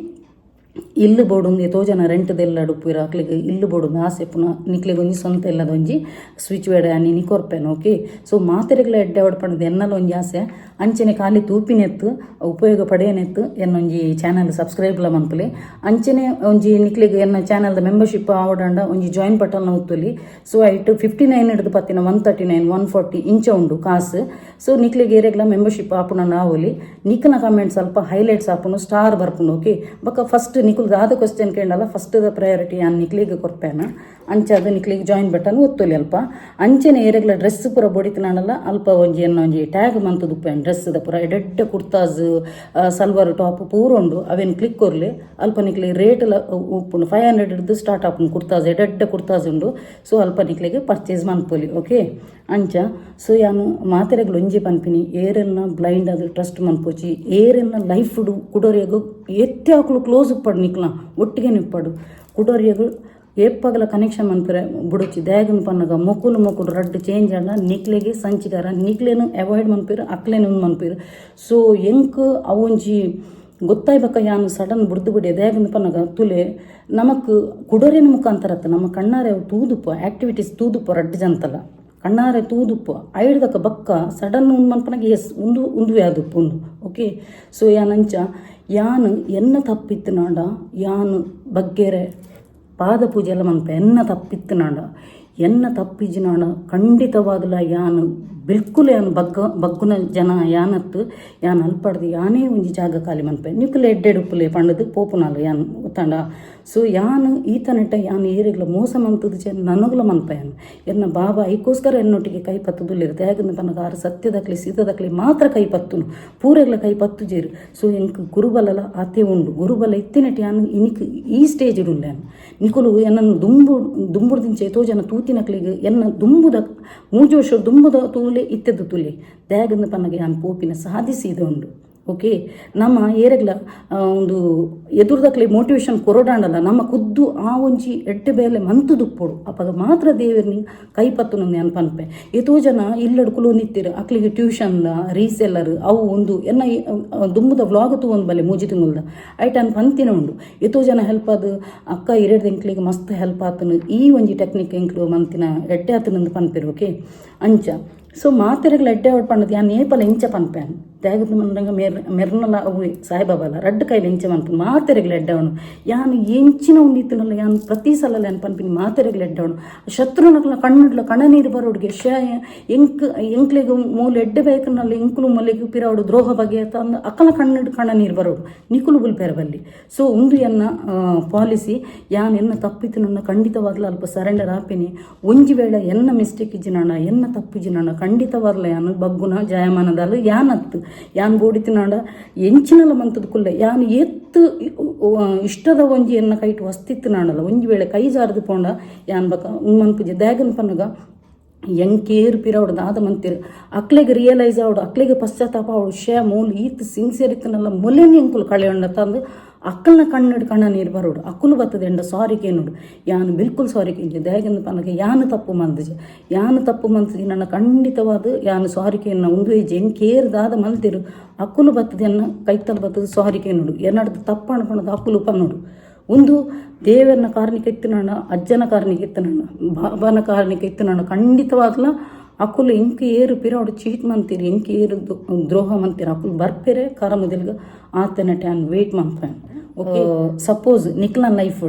ಇಲ್ಲು ಬೋಡುಂದು ಎತೋ ಜನ ರೆಂಟ್ದೆಲ್ಲ ಅಡುಪಿರ ಅಕ್ಲಿಗೆ ಇಲ್ಲು ಬೋಡುಂದು ಆಸೆ ಪುನಃ ನಿಕ್ಲಿಗೆ ಒಂಜಿ ಸ್ವಂತ ಎಲ್ಲದ ಒಂಜಿ ಸ್ವಿಚ್ ಬೇಡ ನೀನು ಕೊರ್ಪೇನು ಓಕೆ ಸೊ ಮಾತೆರೆಗ್ಲ ಎಡ್ಡೆ ಹೊಡ್ಪಣ್ಣದು ಎನ್ನಲ್ಲ ಒಂಜಿ ಆಸೆ ಅಂಚೆನೆ ಖಾಲಿ ತೂಪಿನೆತ್ತು ಉಪಯೋಗ ಪಡೆಯನೆತ್ತು ಎನ್ನೊಂಜಿ ಚಾನಲ್ ಸಬ್ಸ್ಕ್ರೈಬ್ಲ ಮನ್ಪಲಿ ಅಂಚೆನೆ ಒಂಜಿ ನಿಕ್ಲಿಗೆ ಎನ್ನ ಚಾನಲ್ದ ಮೆಂಬರ್ಶಿಪ್ ಆವಡಂಡ ಒಂಜಿ ಜಾಯಿನ್ ಬಟನ್ನ ಉತ್ತುಲಿ ಸೊ ಐಟು 59 ಹಿಡಿದು ಪತ್ತಿನ 139 140 ಇಂಚ ಉಂಡು ಕಾಸು ಸೊ ನಿಕ್ಲಿಗೆ ಏರೆಗ್ಲ ಮೆಂಬರ್ಶಿಪ್ ಆಪುನ ನಾವಲಿ ನಿಕ್ನ ಕಮೆಂಟ್ ಸ್ವಲ್ಪ ಹೈಲೈಟ್ಸ್ ಆಪುನು ಸ್ಟಾರ್ ಬರ್ಪುನು ಓಕೆ ಬಕ್ಕ ಫಸ್ಟ್ ನಿಕುಲ್ದು ಆದ ಕ್ವಶನ್ ಕೇಳಲ್ಲ ಫಸ್ಟ್ ದ ಪ್ರಯಾರಿಟಿ ನಾನು ನಿಕ್ಲಿಗೆ ಕೊರ್ಪೇನ ಅಂಚದ ನಿಕ್ಲಿಗೆ ಜಾಯಿನ್ ಬಟನ್ ಒತ್ತೊಲಿ ಅಲ್ಪ ಅಂಚೆನೆ ಏರೆಗ್ಲ ಡ್ರೆಸ್ ಪೂರ ಬೊಡಿತಿನಾನಲ್ಲ ಅಲ್ಪ ಒಂಜಿ ಎನ್ನ ಒಂಜಿ ಟ್ಯಾಗ್ ಮಂತದ್ದು ಉಪ್ಪೇನು ಡ್ರೆಸ್ದ ಪೂರ ಎಡೆಡ್ಡೆ ಕುರ್ತಾಸ್ ಸಲ್ವಾರ್ ಟಾಪ್ ಪೂರ ಉಂಡು ಅವೇನು ಕ್ಲಿಕ್ ಕೊರ್ಲಿ ಅಲ್ಪ ನಿಕ್ಲಿಗೆ ರೇಟ್ ಉಪ್ಪುಂಡು 500 ಹಿಡಿದು ಸ್ಟಾರ್ಟ್ ಆಪುಂಡು ಕುರ್ತಾಸ್ ಎಡೆಡ್ಡೆ ಕುರ್ತಾಸ್ ಉಂಡು ಸೊ ಅಲ್ಪ ನಿಕ್ಲಿಗೆ ಪರ್ಚೇಸ್ ಮನ್ಪೊಲಿ ಓಕೆ ಅಂಚ ಸೊ ಯಾನು ಮಾತೆರೆಗ್ಲು ಒಂಜಿ ಪನ್ಪಿನಿ ಏರೆಲ್ನ ಬ್ಲೈಂಡ್ ಅದು ಟ್ರಸ್ಟ್ ಮನ್ಪೋಚಿ ಏರೆಲ್ನ ಲೈಫ್ ಕುಡೋರಿಯಾಗು ಎತ್ತೆ ಹಾಕಲು ಕ್ಲೋಸ್ ಉಪ್ಪಡು ನಿಕ್ಲ ಒಟ್ಟಿಗೆ ನಿಪ್ಪಡು ಕುಡೋರಿಯಾಗು ಏಪ್ಪಗಲ ಕನೆಕ್ಷನ್ ಮನ್ಪಿರೆ ಬುಡಚಿ ದ್ಯಾಗನ್ ಪನ್ನಗ ಮೊಕುಲು ರಡ್ಡು ಚೇಂಜ್ ಅಲ್ಲ ನಿಕ್ಲೆಗೆ ಸಂಚಿಗಾರ ನಿಕ್ಲೇನು ಅವಾಯ್ಡ್ ಮನ್ಪಿರು ಅಕ್ಲೇನು ಮನ್ಪಿರು ಸೊ ಎಂಕ್ ಅವೊಂಜಿ ಗೊತ್ತಾಯ್ಬಕ್ಕ ಯಾನು ಸಡನ್ ಬುಡ್ದು ಬಿಡಿ ದ್ಯಾಗನ್ ಪನ್ನಗ ತುಲೆ ನಮಕ್ ಕುಡೋರಿನ ಮುಖಾಂತರ ನಮ್ಮ ಕಣ್ಣಾರೆ ಅವು ತೂದುಪ್ಪ ಆ್ಯಕ್ಟಿವಿಟೀಸ್ ತೂದುಪ್ಪ ರಡ್ಡು ಜಂತಲ್ಲ ಕಣ್ಣಾರೆ ತೂದುಪ್ಪು ಐಡ್ದಕ್ಕ ಬಕ್ಕ ಸಡನ್ ಮನ್ಪನಾಗ ಎಸ್ ಉಂದುವೆ ಆದುಪ್ಪು ಉಂದು ಓಕೆ ಸೊ ಯಾನಂಚ ಯಾನು ಎನ್ನ ತಪ್ಪಿತ್ತು ನಾಡ ಯಾನು ಬಗ್ಗೆರೆ ಪಾದ ಪೂಜೆ ಎಲ್ಲ ಮನ್ಪ ಎನ್ನ ತಪ್ಪಿತ್ತು ನಾಡ ಎನ್ನ ತಪ್ಪಿಜಿ ನಾಡ ಖಂಡಿತವಾದಲ ಯಾನು ಬಿಲ್ಕುಲ್ ಯಾನು ಬಗ್ಗುನ ಜನ ಯಾನತ್ತು ಯಾನು ಅಲ್ಪಡ್ದು ಯಾನೇ ಒಂಜಿ ಜಾಗ ಖಾಲಿ ಮನ್ಪೆ ನಿಕ್ಕುಲೆ ಎಡ್ಡೆಡುಪ್ಪುಲೆ ಪಂಡದು ಪೋಪುನಾಲು ಯಾನು ಗೊತ್ತಾಂಡ ಸೊ ಯಾನು ಈತನೆಟ್ಟ ಯಾನು ಏರಿಗ್ಲ ಮೋಸ ಮಂತದ್ದು ನನಗ್ಲ ಮನ್ಪ ಯಾನು ಎನ್ನ ಬಾಬಾ ಐಕೋಸ್ಕರ ಎನ್ನೊಟ್ಟಿಗೆ ಕೈ ಪತ್ತುದುಲ್ಲಿರುತ್ತೆ ಹೇಗಂದ್ರೆ ತನಗ ಆರು ಸತ್ಯದಕ್ಲಿ ಸೀತದಕ್ಲಿ ಮಾತ್ರ ಕೈ ಪತ್ತುನು ಪೂರೆಗ್ಲ ಕೈ ಪತ್ತು ಜೇರು ಸೊ ಎಂಕ್ ಗುರುಬಲಲ ಆತೆ ಉಂಡು ಗುರುಬಲ ಇತ್ತಿನಟ್ಟು ಯಾನು ಇನಿಕ್ ಈ ಸ್ಟೇಜ್ ಇರುಲ್ಲ ಯಾನು ನಿಕುಲು ಎನ್ನನ್ನು ದುಂಬುಡ್ದಿಂಚೆ ಎತೋ ಜನ ತೂತಿನಕ್ಲಿಗೆ ಎನ್ನ ದುಂಬುದ 3 ವರ್ಷ ದುಂಬುದ ತೂಲೆ ಇತ್ತೆದ್ದು ತುಲೆ ದ್ಯಾಗಂದು ಪನ್ನಗೆ ಯಾನು ಪೋಪಿನ ಸಾಧಿಸಿದ ಉಂಡು ಓಕೆ ನಮ್ಮ ಏರೆಗ್ಲ ಒಂದು ಎದುರ್ದಕ್ಲಿ ಮೋಟಿವೇಶನ್ ಕೊರೋಡಾಂಡಲ್ಲ ನಮ್ಮ ಖುದ್ದು ಆ ಒಂಜಿ ಎಡ್ಡೆ ಬೇಲೆ ಮಂತುದುಪ್ಪೊಡು ಅಪ್ಪಾಗ ಮಾತ್ರ ದೇವರ್ನಿ ಕೈ ಪತ್ತು ನಂದು ನಾನು ಪನ್ಪೆ ಎತೋ ಜನ ಇಲ್ಲಡ್ಕುಲು ನಿತ್ತಿರು ಅಕ್ಲಿಗೆ ಟ್ಯೂಷನ್ಲ ರೀಸೆಲ್ಲರ್ ಅವು ಒಂದು ಎನ್ನ ದುಂಬುದ ವ್ಲಾಗ್ ತು ಒಂದು ಬಲೆ ಮೂಜಿ ತಿಂಗಳ್ದ ಐಟನ್ ಪಂತಿನ ಉಂಡು ಎತೋ ಜನ ಹೆಲ್ಪ್ ಅದು ಅಕ್ಕ ಇರೆಡ್ದು ಎಂಕ್ಲಿಗೆ ಮಸ್ತ್ ಹೆಲ್ಪ್ ಆತನು ಈ ಒಂಜಿ ಟೆಕ್ನಿಕ್ ಎಂಕ್ಲು ಮಂತಿನ ಎಡ್ಡೆ ಆತನಂದು ಪನ್ಪಿರು ಓಕೆ ಅಂಚ ಸೊ ಮಾತೆರೆಗ್ಲ ಎಡ್ಡೆ ಹೊಡ್ಪಣ್ಣದು ಯಾನು ಏಪಲ ಇಂಚ ಪನ್ಪೇನು ತ್ಯಾಗದ ಮಂದಂಗ ಮೆರ್ನಲ್ಲ ಅವು ಸಾಯಿಬಾಬಲ್ಲ ರಡ್ಡು ಕೈಲಿ ಎಂಚೆ ಮನ್ಪು ಮಾತೆರೆಗ್ಲ ಎಡ್ಡವನು ಯಾನು ಎಂಚಿನ ಉಂಡಿತ್ತನಲ್ಲ ಯಾನು ಪ್ರತಿ ಸಲ ಏನು ಪನ್ಪಿನಿ ಮಾತೆರೆಗ್ಲ ಎಡ್ಡವನು ಶತ್ರುನಕ್ಲ ಕಣ್ಣಿಡ್ಲ ಕಣ ನೀರು ಬರೋಡಿಗೆ ಎಂಕ್ಲಿಗೆ ಮೂಲ ಎಡ್ಡೆ ಬೇಕನ್ನಲ್ಲಿ ಇಂಕುಲು ಮಲ್ಲಿಗೆ ಪಿರಾವಡು ದ್ರೋಹ ಬಗೆ ತಂದು ಅಕ್ಕಲ ಕಣ್ಣಿಡು ಕಣ ನೀರು ಬರೋಡು ನಿಕುಲು ಬುಲ್ಪೇರ ಬಲ್ಲಿ ಸೊ ಒಂದು ಎನ್ನ ಪಾಲಿಸಿ ಯಾನು ಎನ್ನ ತಪ್ಪಿತು ನನ್ನ ಖಂಡಿತವಾಗ್ಲ ಅಲ್ಪ ಸರೆಂಡರ್ ಆಪಿನಿ ಒಂಜಿ ವೇಳೆ ಎನ್ನ ಮಿಸ್ಟೇಕ್ ಇಜ್ಜಿನಾಣ ಎನ್ನ ತಪ್ಪಿಜ್ಜಿನಾಣ ಖಂಡಿತವಾಗ್ಲ ಯಾನು ಬಗ್ಗುನ ಜಯಮಾನದಲ್ಲ ಯಾನತ್ತು ಯಾನ್ ಬೋಡಿತಿನಾಡ ಎಂಚಿನಲ್ಲ ಮಂತದ ಕುಲ್ಲೆ ಯಾನು ಎತ್ತು ಇಷ್ಟದ ಒಂಜಿ ಎನ್ನ ಕೈಟು ವಸ್ತಿತ್ತು ನಾಡಲ್ಲ ಒಂಜಿ ವೇಳೆ ಕೈ ಜಾರದು ಪೋಂಡ ಯಾನ್ ಬಕ ಮನ್ಪುಜಿ ದ್ಯಾಗನ್ ಪನ್ನಗ ಎಂಕೇರು ಪಿರಾವಡ್ದು ಆದ ಮಂತಿರು ಅಕ್ಲೆಗೆ ರಿಯಲೈಸ್ ಆವಡು ಅಕ್ಲೆಗೆ ಪಶ್ಚಾತ್ತಾಪ ಅವಳು ಮೂಲ ಈತ್ ಸಿನ್ಸಿಯರ್ ಇತ್ತನಲ್ಲ ಮೊಲೆನಿ ಎಂಕುಲು ಕಳೆಯೊಂಡ ತಂದು ಅಕ್ಕಲ್ನ ಕಣ್ಣಿಡು ಕಣ್ಣ ನೀರು ಬರೋಡು ಅಕ್ಕಲು ಬರ್ತದೆ ಎಂಡ ಸಾರಿಗೆ ನೋಡು ಯಾನು ಬಿಲ್ಕುಲ್ ಸಾರಿಗೆ ದ್ಯಾಗಂದು ಪನಗೆ ಯಾನು ತಪ್ಪು ಮಂದಿಜೆ ಯಾನು ತಪ್ಪು ಮಂತಿಜಿ ನನ್ನ ಖಂಡಿತವಾದ ಯಾನು ಸಾರಿಕೆಯನ್ನು ಒಂದು ಹೆಜ್ಜೆ ಎಂಕೇರ್ದಾದ ಮಲ್ತಿರು ಅಕ್ಕಲು ಬರ್ತದೆ ಎನ್ನ ಕೈತಲ್ ಬರ್ತದೆ ಸಾರಿಗೆ ನೋಡು ಎನ್ನಡ್ದು ತಪ್ಪು ಅನ್ಕೊಳದು ಅಕ್ಕಲು ನೋಡು ಒಂದು ದೇವರನ ಕಾರಣಕ್ಕೆ ಇತ್ತು ನಾನು ಅಜ್ಜನ ಕಾರಣಕ್ಕೆ ಇತ್ತು ನಾನು ಬಾಬಾನ ಕಾರಣಕ್ಕೆ ಇತ್ತು ನಾನು ಖಂಡಿತವಾಗ್ಲ ಅಕ್ಕುಲು ಇಂಕ ಏರು ಪಿರಾವಡು ಚೀಟ್ ಮಂತೀರಿ ಇಂಕ ಏರು ದ್ರೋಹ ಮಂತೀರಿ ಅಕ್ಕುಲು ಬರ್ಪೇರೆ ಕಾರ ಮುದಲ್ಗ ಆತನ ಟ್ಯಾನ್ ವೇಟ್ ಮಂತ್ಫೇನ್ ಓಕೆ ಸಪೋಸ್ ನಿಕ್ಲ ಲೈಫ್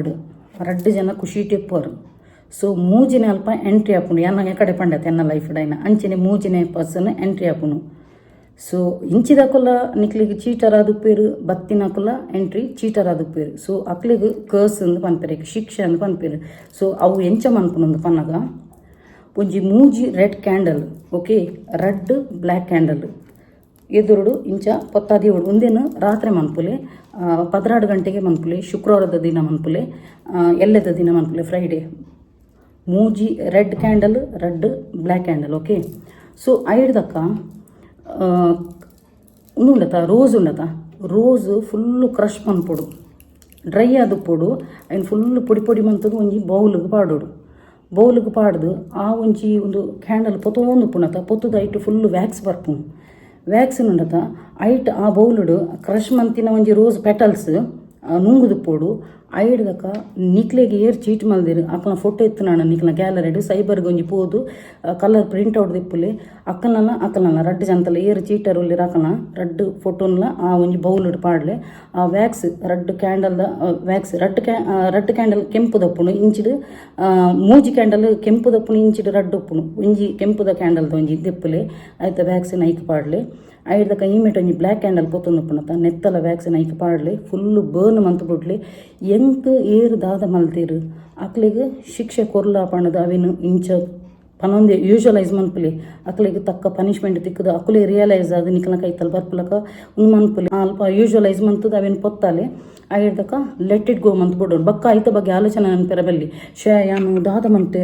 ರಡ್ಡು ಜನ ಖುಷಿ ಟಿಪ್ಪರು ಸೊ ಮೂಜಿನ ಅಲ್ಪ ಎಂಟ್ರಿ ಆಪುನು ಯಾನ ಎಕಡೆ ಪಂಡತೆ ಎನ್ನ ಲೈಫ್ ಡೈನ ಅಂಚೆನೆ ಮೂಜಿನ ಪರ್ಸನ್ ಎಂಟ್ರಿ ಆಪುನು ಸೊ ಇಂಚಿದಾಕುಲ್ಲ ನಿಕ್ಲಿಗೆ ಚೀಟರ್ ಆದುಪ್ಪೇರು ಬತ್ತಿನಾಕುಲ್ಲ ಎಂಟ್ರಿ ಚೀಟರ್ ಆದುಪ್ಪೇರು ಸೊ ಅಕ್ಲಿಗೆ ಕರ್ಸ್ ಅಂದು ಪನ್ಪೇರು ಶಿಕ್ಷೆ ಅಂದು ಪನ್ಪೇರು ಸೊ ಅವು ಎಂಚ ಮನ್ಪುನೊಂದು ಪನ್ನಗ ಒಂಜಿ ಮೂಜಿ red candle okay red black candle ಎದುರುಡು ಇಂಚ ಪತ್ತಾದಿ ಒಂದೇನು ರಾತ್ರಿ ಮನ್ಪುಲೆ 12 ಗಂಟೆಗೆ ಮನ್ಪುಲೆ ಶುಕ್ರವಾರದ ದಿನ ಮನ್ಪುಲೆ ಎಲ್ಲದ ದಿನ ಮನ್ಪುಲೆ ಫ್ರೈಡೇ ಮೂಜಿ red candle red black candle okay so ಐಡ್ದಕ್ಕ ಉಂಡತ ರೋಸ್ ಉಂಡತ ರೋಸ್ ಫುಲ್ಲು ಕ್ರಷ್ ಮನ್ಪೊಡು ಡ್ರೈ ಆದ ಪೊಡು ಅಯ್ನ ಫುಲ್ಲು ಪೊಡಿ ಪೊಡಿ ಮಂತದ್ದು ಒಂಜಿ ಬೌಲ್ಗೆ ಪಾಡೋಡು ಬೌಲ್ಗೆ ಪಾಡ್ದು ಆ ಒಂಜಿ ಒಂದು ಕ್ಯಾಂಡಲ್ ಪೊತ್ತೊಂದು ಪುಣತ ಪೊತ್ತದ ಐಟು ಫುಲ್ಲು ವ್ಯಾಕ್ಸ್ ಬರ್ಪುಣು ವ್ಯಾಕ್ಸ್ ಉಂಡತ ಐಟ್ ಆ ಬೌಲುಡು ಕ್ರಷ್ ಮಂತಿನ ಒಂಜಿ ರೋಸ್ ಪೆಟಲ್ಸ್ ನುಂಗುದು ಪೋಡು ಐಡ್ದಕ ನಿಕ್ಲೆಗೆ ಏರ್ ಚೀಟ್ ಮಲ್ದಿರು ಅಕ್ಕನ ಫೋಟೋ ಎತ್ತು ನಾನು ನಿಕ್ಲ ಗ್ಯಾಲರಿಡು ಸೈಬರ್ಗೆ ಒಂಜಿ ಪೋದು ಕಲರ್ ಪ್ರಿಂಟ್ ಔಟ್ ದಿಪ್ಪುಲೆ ಅಕ್ಕನಲ್ಲ ರಡ್ಡು ಜಂತಲ್ಲ ಏರ್ ಚೀಟರ್ ಉಳ್ಳಿರ ಅಕ್ಕನ ರಡ್ಡು ಫೋಟೋನ್ಲ ಆ ಒಂಜಿ ಬೌಲುಡು ಪಾಡ್ಲೆ ಆ ವ್ಯಾಕ್ಸ್ ರಡ್ಡು ಕ್ಯಾಂಡಲ್ದ ವ್ಯಾಕ್ಸ್ ರಡ್ಡು ಕ್ಯಾಂಡಲ್ ಕೆಂಪು ದಪ್ಪುಣು ಇಂಚಿಡು ಮೂಜಿ ಕ್ಯಾಂಡಲ್ ಕೆಂಪು ದಪ್ಪುಣು ಇಂಚಿಡು ರಡ್ಡು ಉಪ್ಪುಣು ಒಂಜಿ ಕೆಂಪುದ ಕ್ಯಾಂಡಲ್ದ ಒಂಜಿ ದಿಪ್ಪುಲೆ ಆಯ್ತು ವ್ಯಾಕ್ಸಿನ್ ಐಕ್ ಪಾಡ್ಲೆ ಐಡ್ದಕ ಈಮೆಟ್ ಒಂಜಿ ಬ್ಲ್ಯಾಕ್ ಕ್ಯಾಂಡಲ್ ಪೊತ್ತೊಂದು ಪುಣತ ನೆತ್ತಲ ವ್ಯಾಕ್ಸಿನ್ ಐಕ್ ಪಾಡ್ಲೆ ಫುಲ್ಲು ಬರ್ನ್ ಮಂತ್ ಬಿಡ್ಲಿ ಎಂಕ್ ಏರು ದಾದ ಮಲ್ತೀರು ಅಕ್ಲಿಗೆ ಶಿಕ್ಷೆ ಕೊರ್ಲ ಪಣದ ಅವಿನ ಇಂಚ ಪನೊಂದೆ ಯೂಶಲೈಸ್ ಮನ್ಪುಲಿ ಅಕ್ಲಿಗೆ ತಕ್ಕ ಪನಿಷ್ಮೆಂಟ್ ತಿಕ್ಕದು ಅಕ್ಲೆ ರಿಯಲೈಸ್ ಆದ ನಿಕ್ಲ ಕೈತಲ್ ಬರ್ಪಲಕ ಮನ್ಪುಲಿ ಅಲ್ಪ ಯೂಶಲೈಸ್ ಮಂತದ ಅವಿನ ಪೊತ್ತಾಲೆ ಐಡ್ದಕ ಲೆಟ್ ಇಟ್ ಗೋ ಮಂತ್ ಬಿಡೋರು ಬಕ್ಕ ಐತ ಬಗ್ಗೆ ಆಲೋಚನೆ ನೆನಪಿರ ಬಲ್ಲಿ ಯಾನು ದಾದ ಮಂತೆ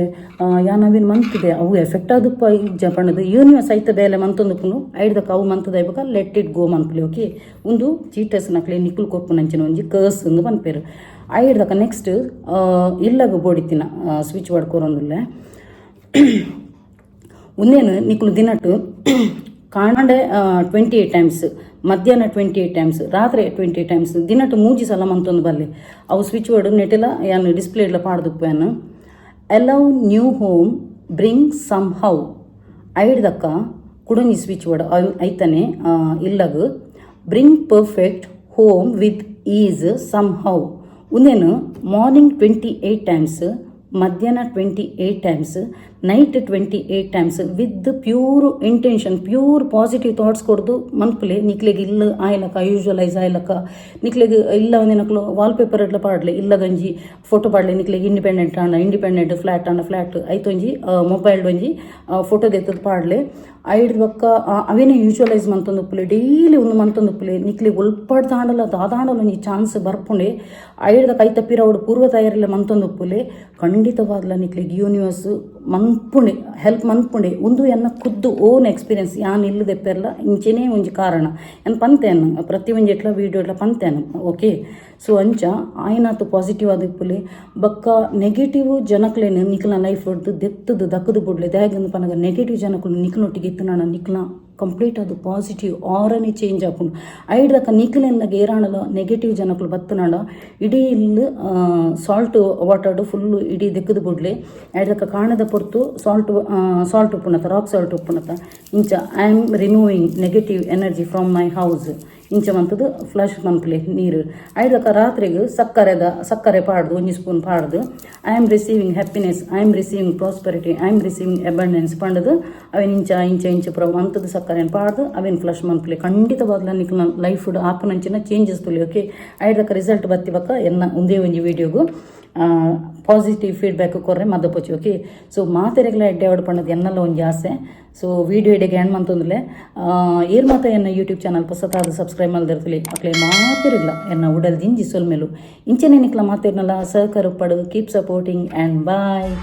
ಯಾನು ಅವಿನ ಮಂತಿದೆ ಅವು ಎಫೆಕ್ಟ್ ಆದಪ್ಪ ಇಜ್ಜ ಪಣದು ಯೂನಿವರ್ಸ್ ಐತ ಬೇಲೆ ಮಂತೊಂದುಪ್ಪುನು ಐಡ್ದಕ ಅವು ಮಂತದ ಇವಾಗ ಲೆಟ್ ಇಟ್ ಗೋ ಮನ್ಪುಲಿ ಓಕೆ ಒಂದು ಚೀಟಸ್ ನಕ್ಲೆ ನಿಕ್ಕಲು ಕೊಪ್ಪು ನಂಚಿನ ಒಂಜಿ ಕರ್ಸ್ ಒಂದು ಮನ್ಪೇರು ಐಡ್ದಕ ನೆಕ್ಸ್ಟ್ ಇಲ್ಲಗ ಬೋಡಿತಿನ ಸ್ವಿಚ್ ಬಡ್ಕೊರೊಂದುಲ್ಲೆ ಉಂದೇನು ನಿಕ್ಕಲು ದಿನಟ್ಟು ಕಾಣಂಡೆ 28 ಟೈಮ್ಸ್ ಮಧ್ಯಾಹ್ನ 28 ಟೈಮ್ಸ್ ರಾತ್ರಿ 28 ಟೈಮ್ಸ್ ದಿನಟ್ಟು ಮೂಜಿ ಸಲ ಮಂತೊಂದು ಬಲ್ಲೆ ಅವು ಸ್ವಿಚ್ ವರ್ಡ್ ನೆಟ್ಟಿಲ್ಲ ಯಾನು ಡಿಸ್ಪ್ಲೇ ಇಲ್ಲ ಪಾಡ್ದುಪ್ಪು ಏನು allow new home bring somehow ಐಡ್ದಕ್ಕ ಕುಡಂಜಿ ಸ್ವಿಚ್ ವರ್ಡ್ ಐತನೆ ಇಲ್ಲಗ bring perfect home with ease somehow ಉಂದೇನು ಮಾರ್ನಿಂಗ್ 28 ಟೈಮ್ಸ್ ಮಧ್ಯಾಹ್ನ 28 times night 28 times with pure intention pure positive thoughts ಕೊಡ್ದು ಮನ್ಪುಲೆ ನಿಕ್ಲೆಗೆ ಇಲ್ಲ ಆಯ್ಲಕ ಯೂಶುವಲೈಸ್ ಆಯ್ಲಕ ನಿಕ್ಲೆಗೆ ಇಲ್ಲ ಒಂದಿನಕ್ಲು ವಾಲ್ಪೇಪರ್ ಎಲ್ಲ ಪಾಡ್ಲೆ ಇಲ್ಲದೊಂಜಿ ಫೋಟೋ ಪಾಡ್ಲೆ ನಿಕ್ಲೆಗೆ ಇಂಡಿಪೆಂಡೆಂಟ್ ಫ್ಲಾಟ್ ಐತೊಂಜಿ ಮೊಬೈಲ್ ಒಂಜಿ ಫೋಟೋದ ಎತ್ತದ ಪಾಡ್ಲೆ ಐಡ್ದು ಬಕ್ಕ ಅವೇನೇ ಯೂಶುವಲೈಸ್ ಮಂತೊಂದುಪ್ಪುಲೆ ಡೈಲಿ ಒಂದು ಮಂತೊಂದುಪ್ಪುಲೆ ನಿಕ್ಲಿಗೆ ಒಲ್ಪಾಡ್ ತಾಂಡಲ ದಾದಾಂಡಲ ಒಂಜಿ ಚಾನ್ಸ್ ಬರ್ಪುಂಡೆ ಐಡ್ದ ಕೈ ತಪ್ಪಿರ ಅವಡು ಪೂರ್ವ ತಯಾರಿಲ್ಲ ಮಂತೊಂದುಪ್ಪುಲೆ ಖಂಡಿತವಾದ್ಲ ನಿಕ್ಲಿಗೆ ಯೂನಿವರ್ಸ್ ಮನ್ಪುಂಡೆ ಹೆಲ್ಪ್ ಮನ್ಪುಂಡೆ ಒಂದು ಎನ್ನ ಖುದ್ದು ಓನ್ ಎಕ್ಸ್ಪೀರಿಯನ್ಸ್ ಯಾನ್ ಇಲ್ಲದೆಪ್ಪೆಲ್ಲ ಇಂಚೆನೇ ಒಂಜಿ ಕಾರಣ ಏನು ಪಂತೇನು ಪ್ರತಿ ಒಂಜಿ ಎಟ್ಲ ವೀಡಿಯೋ ಎಟ್ಲ ಪಂತೇನು ಓಕೆ ಸೊ ಅಂಚ ಆಯ್ನಾತು ಪಾಸಿಟಿವ್ ಆದಿಪ್ಪುಲೆ ಬಕ್ಕ ನೆಗೆಟಿವ್ ಜನಕ್ಲೇನು ನಿಕ್ಲ ಲೈಫ್ ಹೊಡ್ದು ದೆತ್ತದು ದಕ್ಕದು ಬಿಡ್ಲೆ ದ್ಯಾಗಂದು ಪನಗ ನೆಗೆಟಿವ್ ಜನಕ್ಕಳು ನಿಕ್ಲೊಟ್ಟಿಗೆ ಇತ್ತು ನಾನು ನಿಕ್ಲ ಕಂಪ್ಲೀಟ್ ಅದು ಪಾಸಿಟಿವ್ ಆರನೇ ಚೇಂಜ್ ಆಪುಂಡು ಐಡ್ದಕ್ಕ ನಿಕ್ಲೆಲ್ಲ ಏರಾಣಲ ನೆಗೆಟಿವ್ ಜನಕ್ಕಳು ಬತ್ತನಾಡ ಇಡೀ ಇಲ್ಲಿ ಸಾಲ್ಟ್ ವಾಟರ್ಡು ಫುಲ್ಲು ಇಡೀ ದೆಕ್ಕದು ಬಿಡ್ಲೆ ಐಡ್ದಕ್ಕ ಕಾಣದ ಪೊರ್ತು ಸಾಲ್ಟ್ ಉಪ್ಪುಣತ ರಾಕ್ ಸಾಲ್ಟ್ ಉಪ್ಪುಣತ ಇಂಚ I am removing negative energy from my house ಇಂಚ ಮಂತದ್ದು ಫ್ಲಶ್ ಮನ್ಪುಲೆ ನೀರು ಐದಕ್ಕ ರಾತ್ರಿಗೆ ಸಕ್ಕರೆ ಪಾಡ್ದು ಒಂಜಿ ಸ್ಪೂನ್ ಪಾಡ್ದು I am receiving happiness I am receiving prosperity I am receiving abundance ಪಂಡದು ಅವೇನು ಇಂಚ ಪುರ ಮಂತದ್ದು ಸಕ್ಕರೆಯನ್ನು ಪಾಡ್ದು ಅವೇನು ಫ್ಲಶ್ ಮನ್ಪುಲೆ ಖಂಡಿತವಾಗ್ಲ ನಿಕ್ಲ ಲೈಫ್ ಫುಡ್ ಆಪನಂಚಿನ ಚೇಂಜಸ್ ತುಲಿ ಓಕೆ ಐದಕ್ಕ ರಿಸಲ್ಟ್ ಬತ್ತಿವಕ್ಕ ಎನ್ನ ಒಂದೇ ಒಂಜಿ ವೀಡಿಯೋಗು ಪಾಸಿಟಿವ್ ಫೀಡ್ಬ್ಯಾಕ್ ಕೊರ್ರೆ ಮದ್ದಪೋಚಿ ಓಕೆ ಸೊ ಮಾತೆರೆಗ್ಲ ಎಡ್ಡೆ ಆವಡ್ ಪಣ್ಣದು ಎನ್ನಲ್ಲ ಒಂಜಿ ಆಸೆ ಸೊ ವೀಡಿಯೋ ಎಡೆಗೆ ಹ್ಯಾಂಡ್ ಮಂತಂದ್ರೆ ಏರ್ ಮಾತ ಎನ್ನ ಯೂಟ್ಯೂಬ್ ಚಾನಲ್ ಹೊಸತಾದ ಸಬ್ಸ್ಕ್ರೈಬ್ ಮಲ್ದಿರ್ತಲಿ ಅಕ್ಲೆ ಮಾತಿರಿಲ್ಲ ಎನ್ನ ಉಡಲ್ ದಿಂಜಿ ಸೊಲ್ಮೇಲು ಇಂಚೆನೆ ನಿಕ್ಲ ಮಾತಿರ್ನಲ್ಲ ಸಹಕಾರ ಪಡು ಕೀಪ್ ಸಪೋರ್ಟಿಂಗ್ ಆ್ಯಂಡ್ ಬಾಯ್.